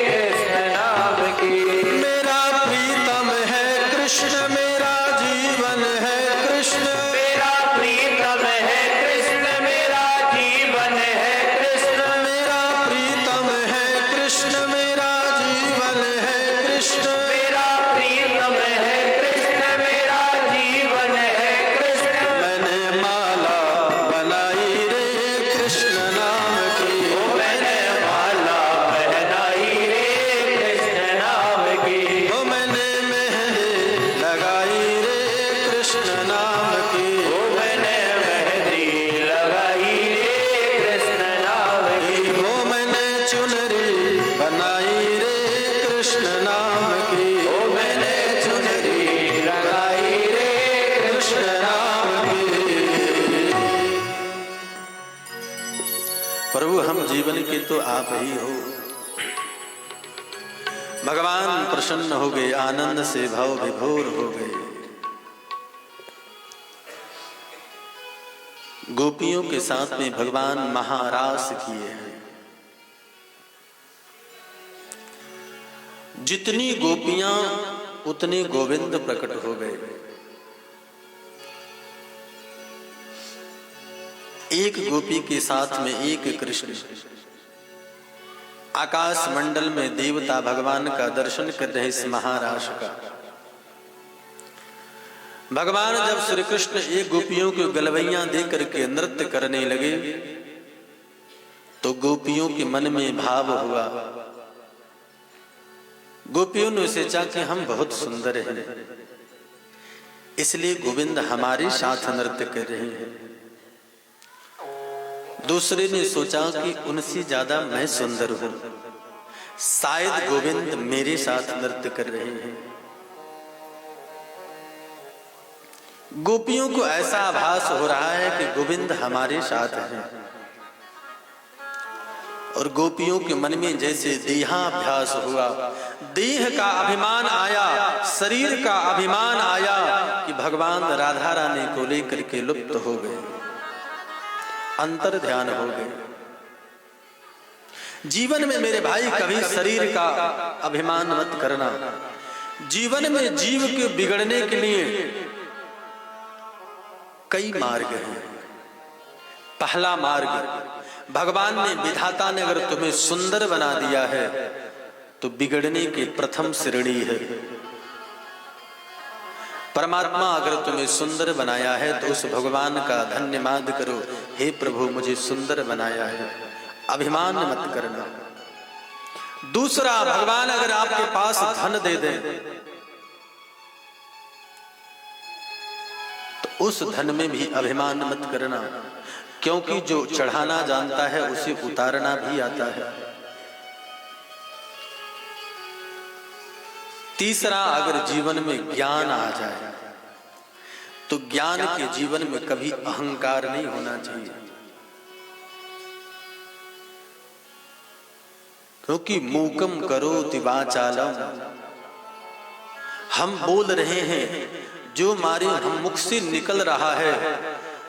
कृष्ण नाम की। मेरा प्रीतम है कृष्ण, मेरा जीवन है कृष्ण, मेरा प्रीतम है कृष्ण, मेरा जीवन है कृष्ण, मेरा प्रीतम है कृष्ण, मेरा जीवन है कृष्ण, मेरा प्रीतम है कृष्ण, मेरा जीवन है कृष्ण, मैंने माला बनाई रे कृष्ण नाम की, मैंने माला बनाई रे कृष्ण नाम की, ओ मैंने मेहंदी लगाई रे कृष्ण नाम की, ओ मैंने मेहंदी लगाई रे कृष्ण नाम की, ओ मैंने चुनरी बनाई रे कृष्ण नाम की, ओ मैंने चुनरी लगाई रे कृष्ण नाम की। प्रभु हम जीवन के तो आप ही हो। भगवान प्रसन्न हो गए, आनंद से भाव विभोर हो गए। गोपियों के साथ में भगवान महारास किए हैं। जितनी गोपियां उतने गोविंद प्रकट हो गए। एक गोपी के साथ में एक कृष्ण आकाश मंडल में देवता भगवान का दर्शन कर रहे इस महाराज का। भगवान जब श्री कृष्ण एक गोपियों को गलवैयां दे करके नृत्य करने लगे तो गोपियों के मन में भाव हुआ। गोपियों ने सोचा कि हम बहुत सुंदर हैं, इसलिए गोविंद हमारे साथ नृत्य कर रहे हैं। दूसरे ने सोचा कि उनसे ज्यादा मैं सुंदर हूं, शायद गोविंद मेरे साथ नृत्य कर रहे हैं। गोपियों को ऐसा आभास हो रहा है कि गोविंद हमारे साथ हैं, और गोपियों के मन में जैसे देहाभ्यास हुआ, देह का अभिमान आया, शरीर का अभिमान आया कि भगवान राधा रानी को लेकर के लुप्त हो गए, अंतर ध्यान हो गए। जीवन में मेरे भाई कभी शरीर का अभिमान मत करना। जीवन में जीव के बिगड़ने के लिए कई मार्ग हैं। पहला मार्ग, भगवान ने विधाता ने अगर तुम्हें सुंदर बना दिया है तो बिगड़ने की प्रथम श्रेणी है। परमात्मा अगर तुम्हें सुंदर बनाया है तो उस भगवान का धन्यवाद करो, हे प्रभु मुझे सुंदर बनाया है, अभिमान मत करना। दूसरा, भगवान अगर आपके पास धन दे दें तो उस धन में भी अभिमान मत करना, क्योंकि जो चढ़ाना जानता है उसे उतारना भी आता है। तीसरा, अगर जीवन में ज्ञान आ जाए तो ज्ञान के जीवन में कभी अहंकार नहीं होना चाहिए, क्योंकि मूकम करोति वाचालम, हम बोल रहे हैं, जो हमारे हम मुख से निकल रहा है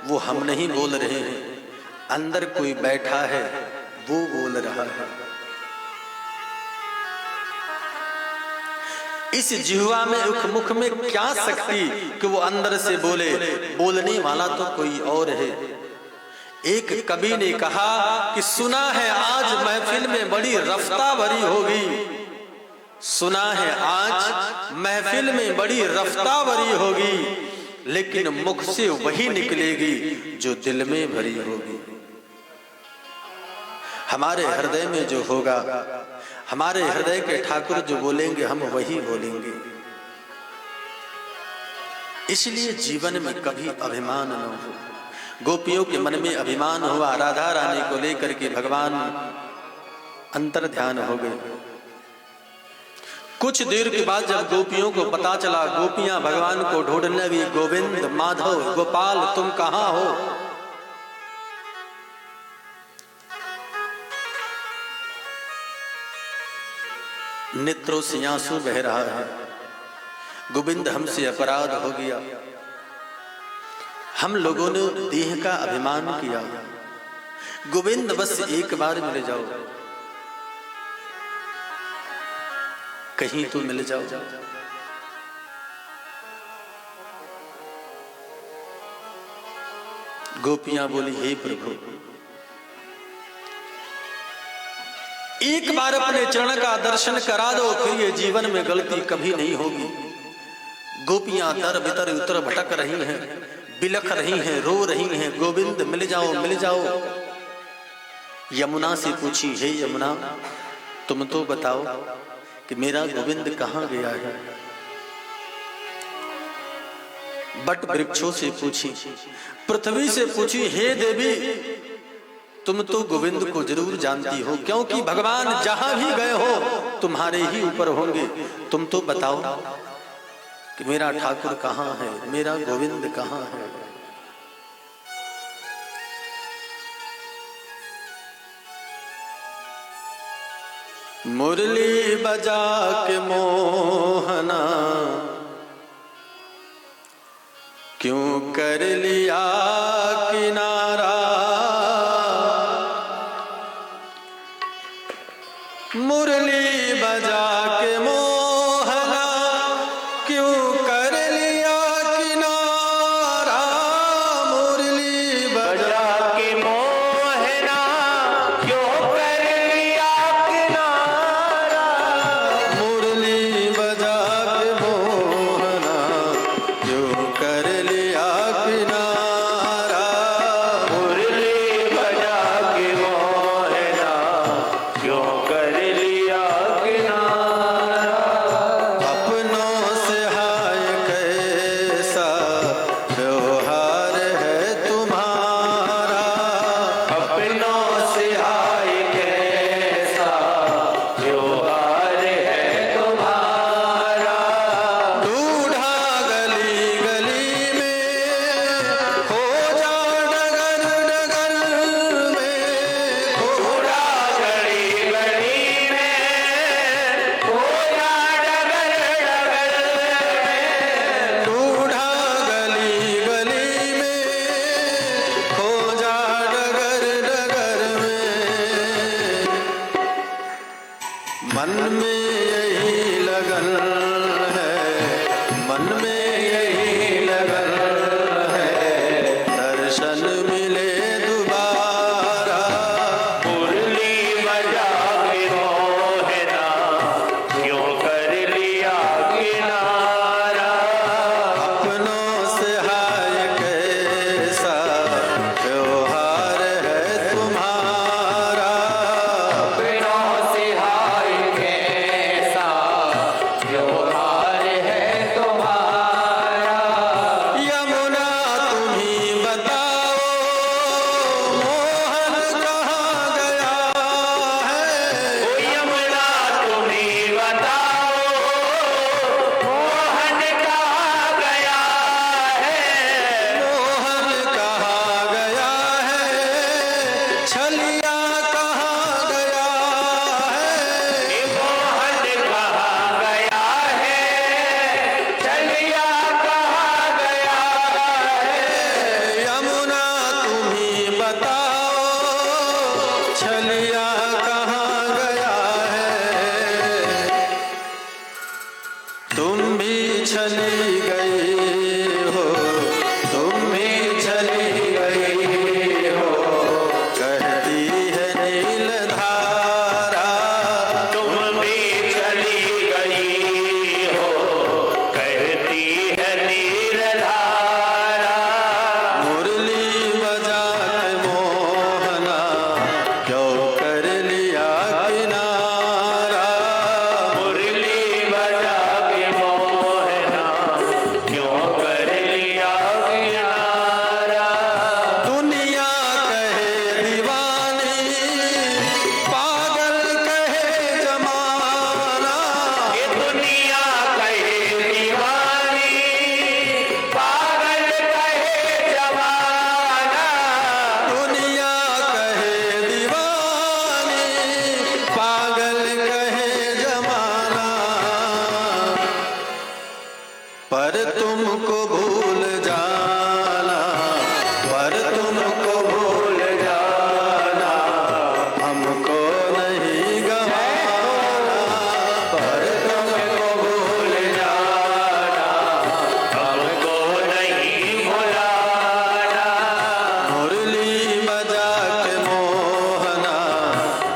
वो हम नहीं बोल रहे हैं, अंदर कोई बैठा है वो बोल रहा है। इस जिह्वा में मुख में क्या शक्ति कि वो अंदर से बोले, बोलने वाला तो कोई और है। एक कवि ने कहा कि सुना है आज महफिल में बड़ी रफ्ता भरी होगी, सुना है आज महफिल में बड़ी रफ्ता भरी होगी, लेकिन मुख से वही निकलेगी जो दिल में भरी होगी। हमारे हृदय में जो होगा, हमारे हृदय के ठाकुर जो बोलेंगे हम वही बोलेंगे। इसलिए जीवन में कभी अभिमान न हो। गोपियों के मन में अभिमान हुआ, राधा रानी को लेकर के भगवान अंतर ध्यान हो गए। कुछ देर के बाद जब गोपियों को पता चला, गोपियां भगवान को ढूंढने लगी, गोविंद, माधव, गोपाल तुम कहां हो? नेत्रों से आंसू बह रहा है, गोविंद हमसे अपराध हो गया, हम लोगों ने देह का अभिमान किया, गोविंद बस एक बार मिल जाओ, कहीं तो मिल जाओ। गोपियां बोली, हे प्रभु एक बार अपने चरण का दर्शन करा दो, फिर ये जीवन में गलती कभी नहीं होगी। गोपियां दर बितर उतर भटक रही हैं, बिलख रही हैं, रो रही हैं, गोविंद मिल जाओ मिल जाओ। यमुना से पूछी, हे यमुना तुम तो बताओ कि मेरा गोविंद कहां गया है। बट वृक्षों से पूछी, पृथ्वी से पूछी, हे देवी तुम तो गोविंद को जरूर जानती हो, क्योंकि भगवान जहां भी गए हो तुम्हारे ही ऊपर होंगे, तुम तो बताओ कि मेरा ठाकुर कहां है, मेरा गोविंद कहां है। मुरली बजा के मोहना क्यों कर लिया किनारा, मुरली बजा के मोहना मन में यही लगन है, मन में यही लगन है, दर्शन मिले दोबारा। मुरली बजा के मोहना क्यों कर लिया किनारा। अपनों से हाय कैसा त्योहार है तुम्हारा। अपनों से हाय कैसा त्योहार है तुम्हारा। यमुना तुम ही बताओ मोहन कहाँ गया है। ओ यमुना तुम ही बताओ मोहन कहाँ गया है। मोहन कहाँ गया है, छलिया कहाँ गया है। मोहन कहाँ गया है, चलिया कहाँ गया है। यमुना तुम ही बताओ छलिया कहाँ गया है। तुम भी छली गई हो, तुम भी छली गई हो, कहती है नील धारा। तुम भी चली गई हो, कहती है नीरधारा। मुरली बजा के मोहना क्यों कर लिया किनारा। मुरली बजा के मोहना क्यों कर लिया किनारा। दुनिया कहे दीवानी, पागल कहे जमाना। ये दुनिया कहे दीवानी, पागल कहे जमाना। दुनिया कहे दीवानी, पागल कहे जमाना। पर तुमको भूल जाना, पर तुमको भूल जाना, हमको नहीं गवाना। पर तुमको भूल जाना, हमको नहीं भुलाना। मुरली बजा के मोहना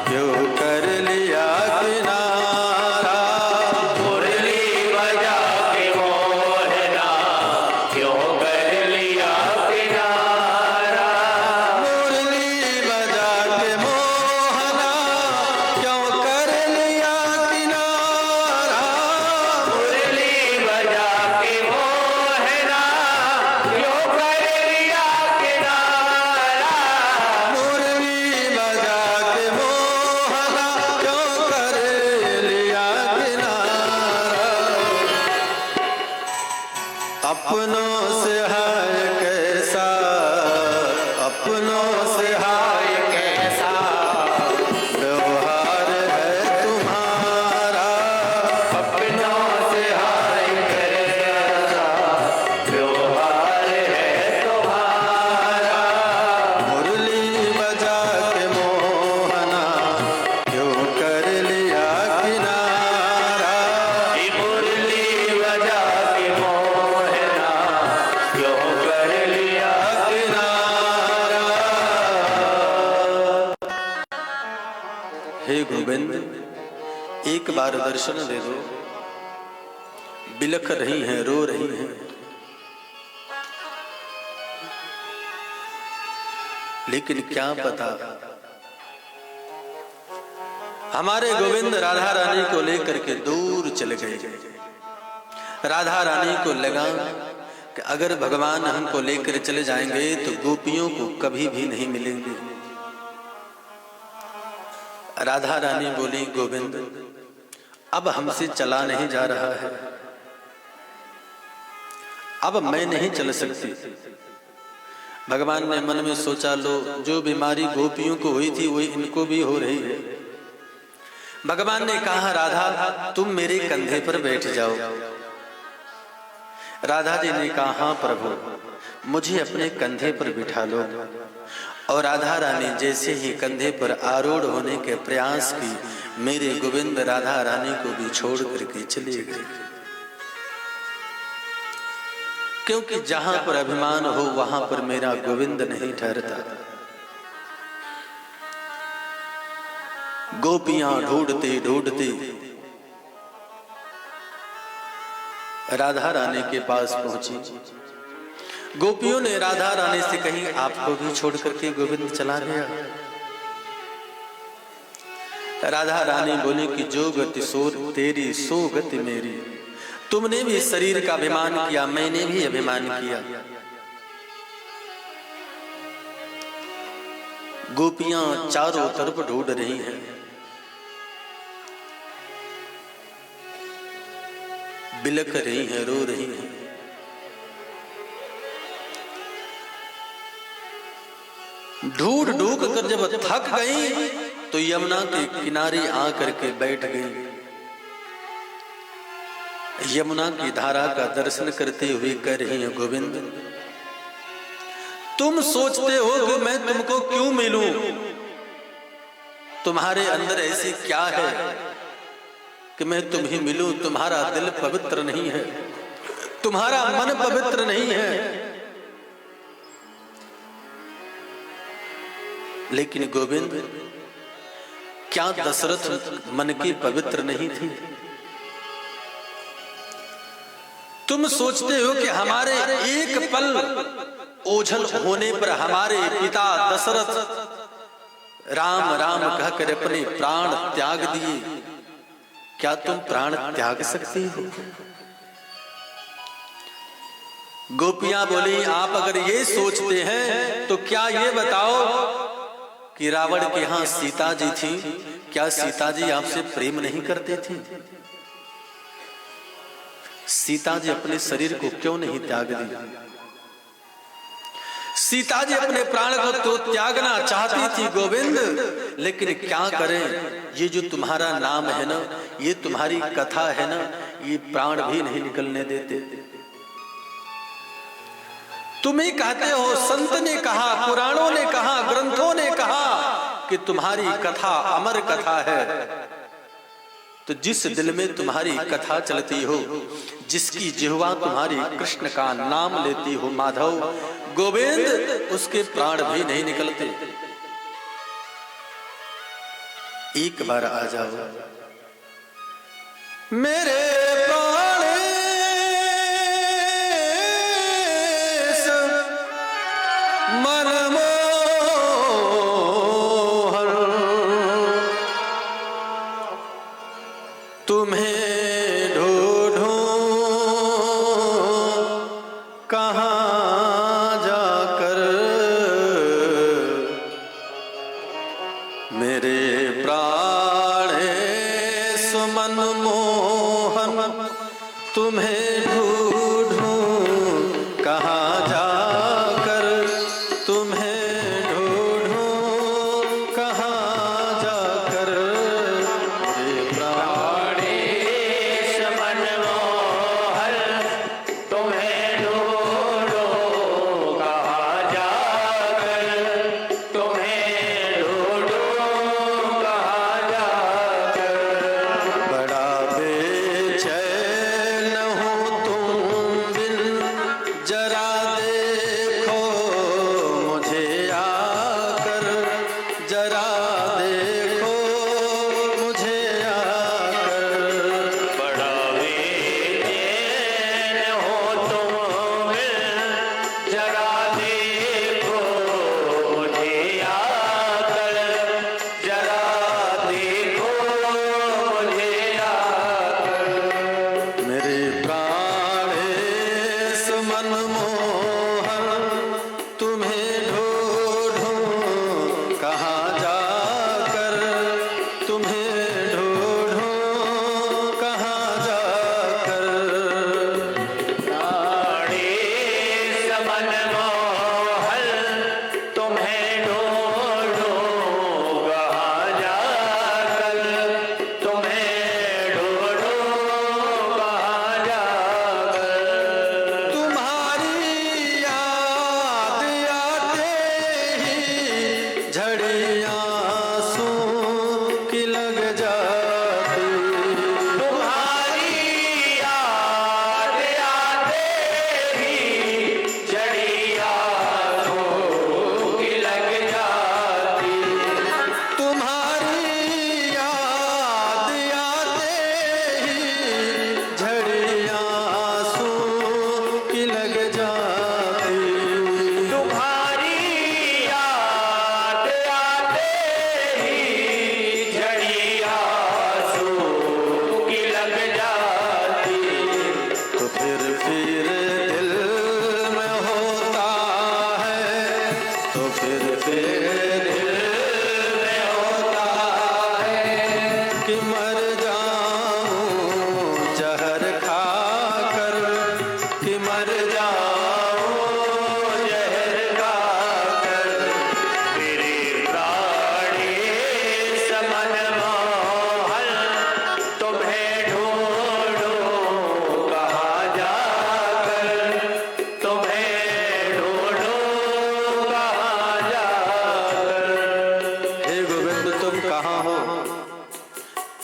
क्यों कर लिया किनारा। मुरली बजा के मोहना क्यों कर लिया किनारा। मुरली बजा के मोहना क्यों कर लिया किनारा। मुरली बजा के मोहना क्यों कर लिया किनारा। मुरली बजा के मोहना क्यों कर लिया किनारा। अपनों से हाय कैसा, अपनों से हाय कैसा व्यवहार है तुम्हारा। अपनों से हाय कैसा व्यवहार है तुम्हारा। मुरली बजा के मोहना क्यों कर लिया किनारा। ये मुरली बजा के मोहना क्यों कर लिया किनारा। हे गोविंद, एक बार दर्शन दे दो। बिलख रही हैं, रो रही हैं। लेकिन क्या पता हमारे गोविंद राधा रानी को लेकर के दूर चले गए। राधा रानी को लगा कि अगर भगवान हमको लेकर चले जाएंगे तो गोपियों को कभी भी नहीं मिलेंगे। राधा रानी बोली, गोविंद अब हमसे चला नहीं जा रहा है, अब मैं नहीं चल सकती। भगवान ने मन में सोचा, लो जो बीमारी गोपियों को हुई थी वही इनको भी हो रही है। भगवान ने कहा, राधा तुम मेरे कंधे पर बैठ जाओ। राधा जी ने कहा, हाँ प्रभु मुझे अपने कंधे पर बिठा लो। और राधा रानी जैसे ही कंधे पर आरूढ़ होने के प्रयास की, मेरे गोविंद राधा रानी को भी छोड़ करके चले गए। क्योंकि जहां पर अभिमान हो वहां पर मेरा गोविंद नहीं ठहरता। गोपियां ढूंढते ढूंढते राधा रानी के पास पहुंची। गोपियों ने राधा रानी से कही, आपको भी छोड़ करके गोविंद चला गया? राधा रानी बोली कि जो गति सो तेरी सो गति मेरी। तुमने भी शरीर का अभिमान किया, मैंने भी अभिमान किया। गोपियां चारों तरफ ढूंढ रही हैं। बिलख रही हैं, रो रही हैं। ढूंढ ढूंढ कर जब थक गई तो यमुना के किनारे आकर के बैठ गई। यमुना की धारा का दर्शन करते हुए कह रही हैं, गोविंद तुम सोचते हो कि मैं तुमको क्यों मिलूं? तुम्हारे अंदर ऐसी क्या है कि मैं तुम्हें मिलूं? तुम्हारा दिल पवित्र नहीं है, तुम्हारा मन पवित्र नहीं है। लेकिन गोविंद, क्या दशरथ मन की पवित्र नहीं थी? तुम सोचते हो कि हमारे एक पल ओझल होने पर हमारे पिता दशरथ राम राम कहकर अपने प्राण त्याग दिए। क्या तुम प्राण त्याग सकते हो? गोपियां बोली, आप अगर ये सोचते हैं तो क्या ये बताओ कि रावण के यहां सीता जी थी, क्या सीता जी आपसे प्रेम नहीं करते थे? सीता जी अपने शरीर को क्यों नहीं त्याग दी? सीता जी अपने प्राण को तो त्यागना चाहती थी गोविंद, लेकिन क्या करें, ये जो तुम्हारा नाम है ना, ये तुम्हारी कथा है ना, ये प्राण भी नहीं निकलने देते। तुम्हें कहते हो, संत ने कहा, पुराणों ने कहा, ग्रंथों ने कहा कि तुम्हारी कथा अमर कथा है। तो जिस दिल में तुम्हारी कथा चलती हो, जिसकी जिह्वा तुम्हारी कृष्ण का नाम लेती हो माधव गोविंद, उसके प्राण भी नहीं निकलते। एक बार आ जाओ मेरे प्राण मनमोहन, तुम्हें ढूंढूं कहाँ जाकर, मेरे प्राणेश मनमोहन, तुम्हें ढूंढूं कहाँ जाकर, तुम्हें ढूंढूं कहाँ जाकर, मेरे प्राणेश मनमोहन, तुम्हें ढूंढूं कहाँ जाकर, तुम्हें ढूंढूं कहाँ जाकर। बड़ा बेचैन हूँ तुम बिन, जरा देखो मुझे आकर, जरा देखो मुझे आकर। बड़ा बेचैन हो तुम, जरा देखो मुझे आकर, जरा देखो मुझे आकर। मेरे प्राणेश मनमोहन, तुम्हें ढूंढूं कहाँ जाकर, तुम्हें ढूंढूं कहाँ जाकर। प्राणेश मनमोहन, तुम्हें ढूंढूं कहाँ जाकर, तुम्हें ढूंढूं कहाँ जाकर। तुम्हारी याद आते ही झड़ी आंसू की लग जा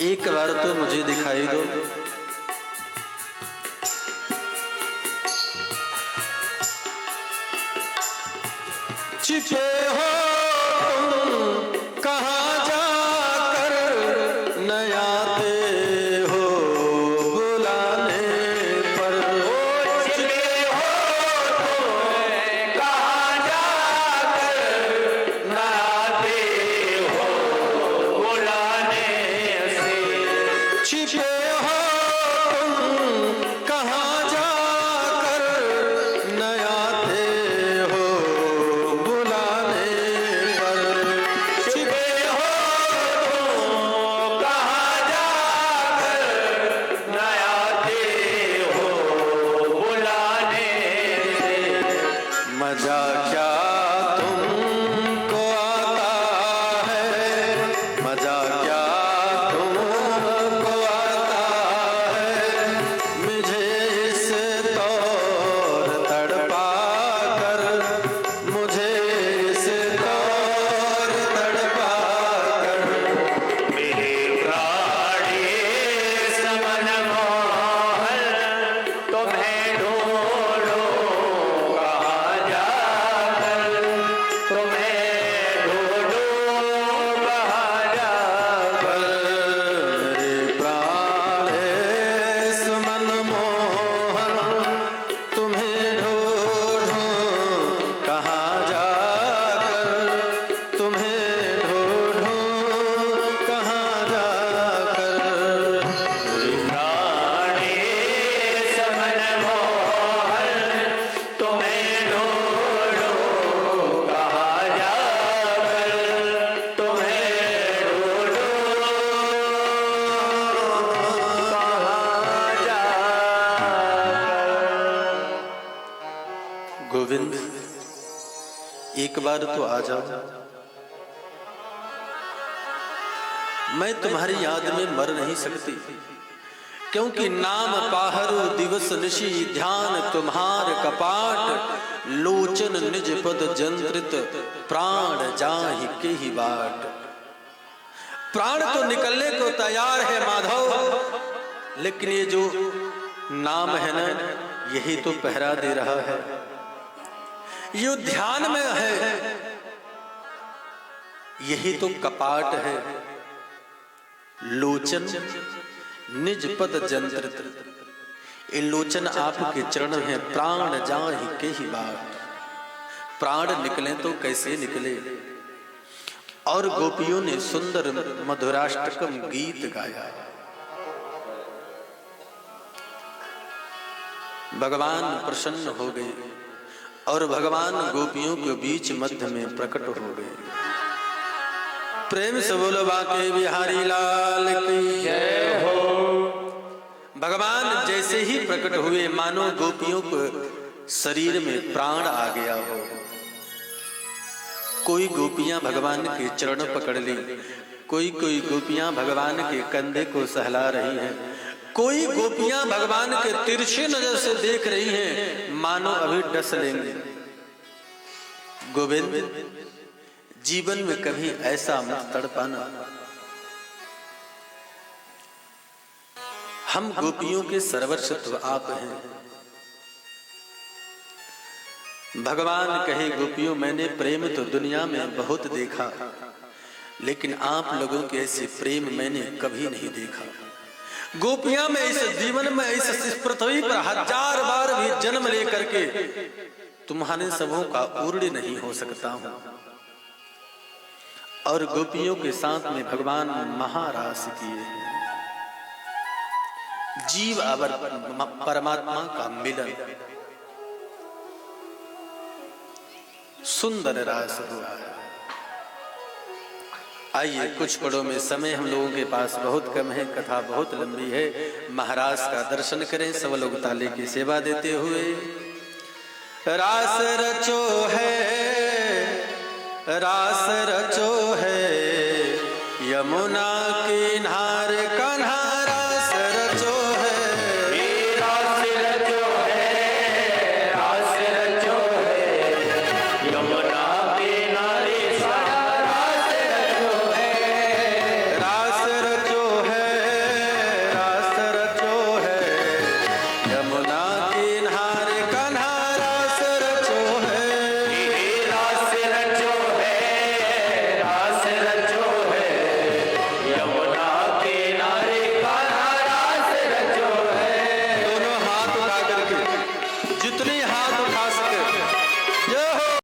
एक बार तो मुझे दिखाई दो। छिपे हो तुम कहाँ जाकर न आते हो बुलाने पर। छिपे हो तुम कहाँ जाकर न आते हो बुलाने से। छिपे हो तुम कहाँ जाकर न आते हो बुलाने पर। छिपे हो तुम कहाँ जाकर न आते हो बुलाने से। मजा क्या तुमको आता है, मजा क्या तुमको आता है, मुझे इस तौर तड़पा कर, मुझे इस तौर तड़पा कर। मेरे प्राणे समन मोहन तुम्हें ढूंढो कहाँ जाकर, तुम्हें ढूंढो कहाँ जाकर। मेरे प्राणेश मनमोहन तुम्हें ढूंढूं कहाँ जाकर, तुम्हें ढूंढूं कहाँ जाकर। प्राणे समन मोहन तुम्हें ढूंढो कहाँ जाकर, तुम्हें ढूंढो कहाँ जाकर। गोविंद एक बार तो आ जाओ, मैं तुम्हारी याद में मर नहीं सकती, क्योंकि नाम पाहरु दिवस निशि ध्यान तुम्हार कपाट। लोचन निज पद जंत्रित प्राण जाहि के ही बाट। प्राण तो निकलने को तैयार है माधव, लेकिन ये जो नाम है ना, यही तो पहरा दे रहा है, ये ध्यान में है, यही तो कपाट है। लोचन निज पद जंत्रित, ये लोचन आपके चरण हैं, प्राण जाहि के ही बाट। प्राण निकले तो कैसे निकले। और गोपियों ने सुंदर मधुराष्टकम गीत गाया। भगवान प्रसन्न हो गए और भगवान गोपियों के बीच मध्य में प्रकट हो गए। प्रेम से बोलो बाके बिहारी लाल की जय हो। भगवान जैसे ही प्रकट हुए, मानो गोपियों को शरीर में प्राण आ गया हो। कोई गोपियां भगवान के चरण पकड़ ली, कोई कोई गोपियां भगवान के कंधे को सहला रही हैं, कोई गोपियां भगवान के तिरछे नजर से देख रही हैं, मानो अभी डस लेंगे। गोविंद जीवन में कभी ऐसा मत तड़पाना। हम गोपियों के सर्वस्व आप हैं। भगवान कहे गोपियों, मैंने प्रेम तो दुनिया में बहुत देखा, लेकिन आप लोगों के ऐसे प्रेम मैंने कभी नहीं देखा। गोपियां में इस जीवन में इस पृथ्वी पर 1000 बार भी जन्म लेकर के तुम्हारे सबों का ऊर्ड नहीं हो सकता हूं। और गोपियों के साथ में भगवान महारास किए हैं। जीव और परमात्मा का मिलन, सुंदर रास हुआ है। आइए कुछ पड़ों में, समय हम लोगों के पास बहुत कम है, कथा बहुत लंबी है। महाराज का दर्शन करें सब लोग ताले की सेवा देते हुए। रास रचो है, रास रचो है, यमुना किनारे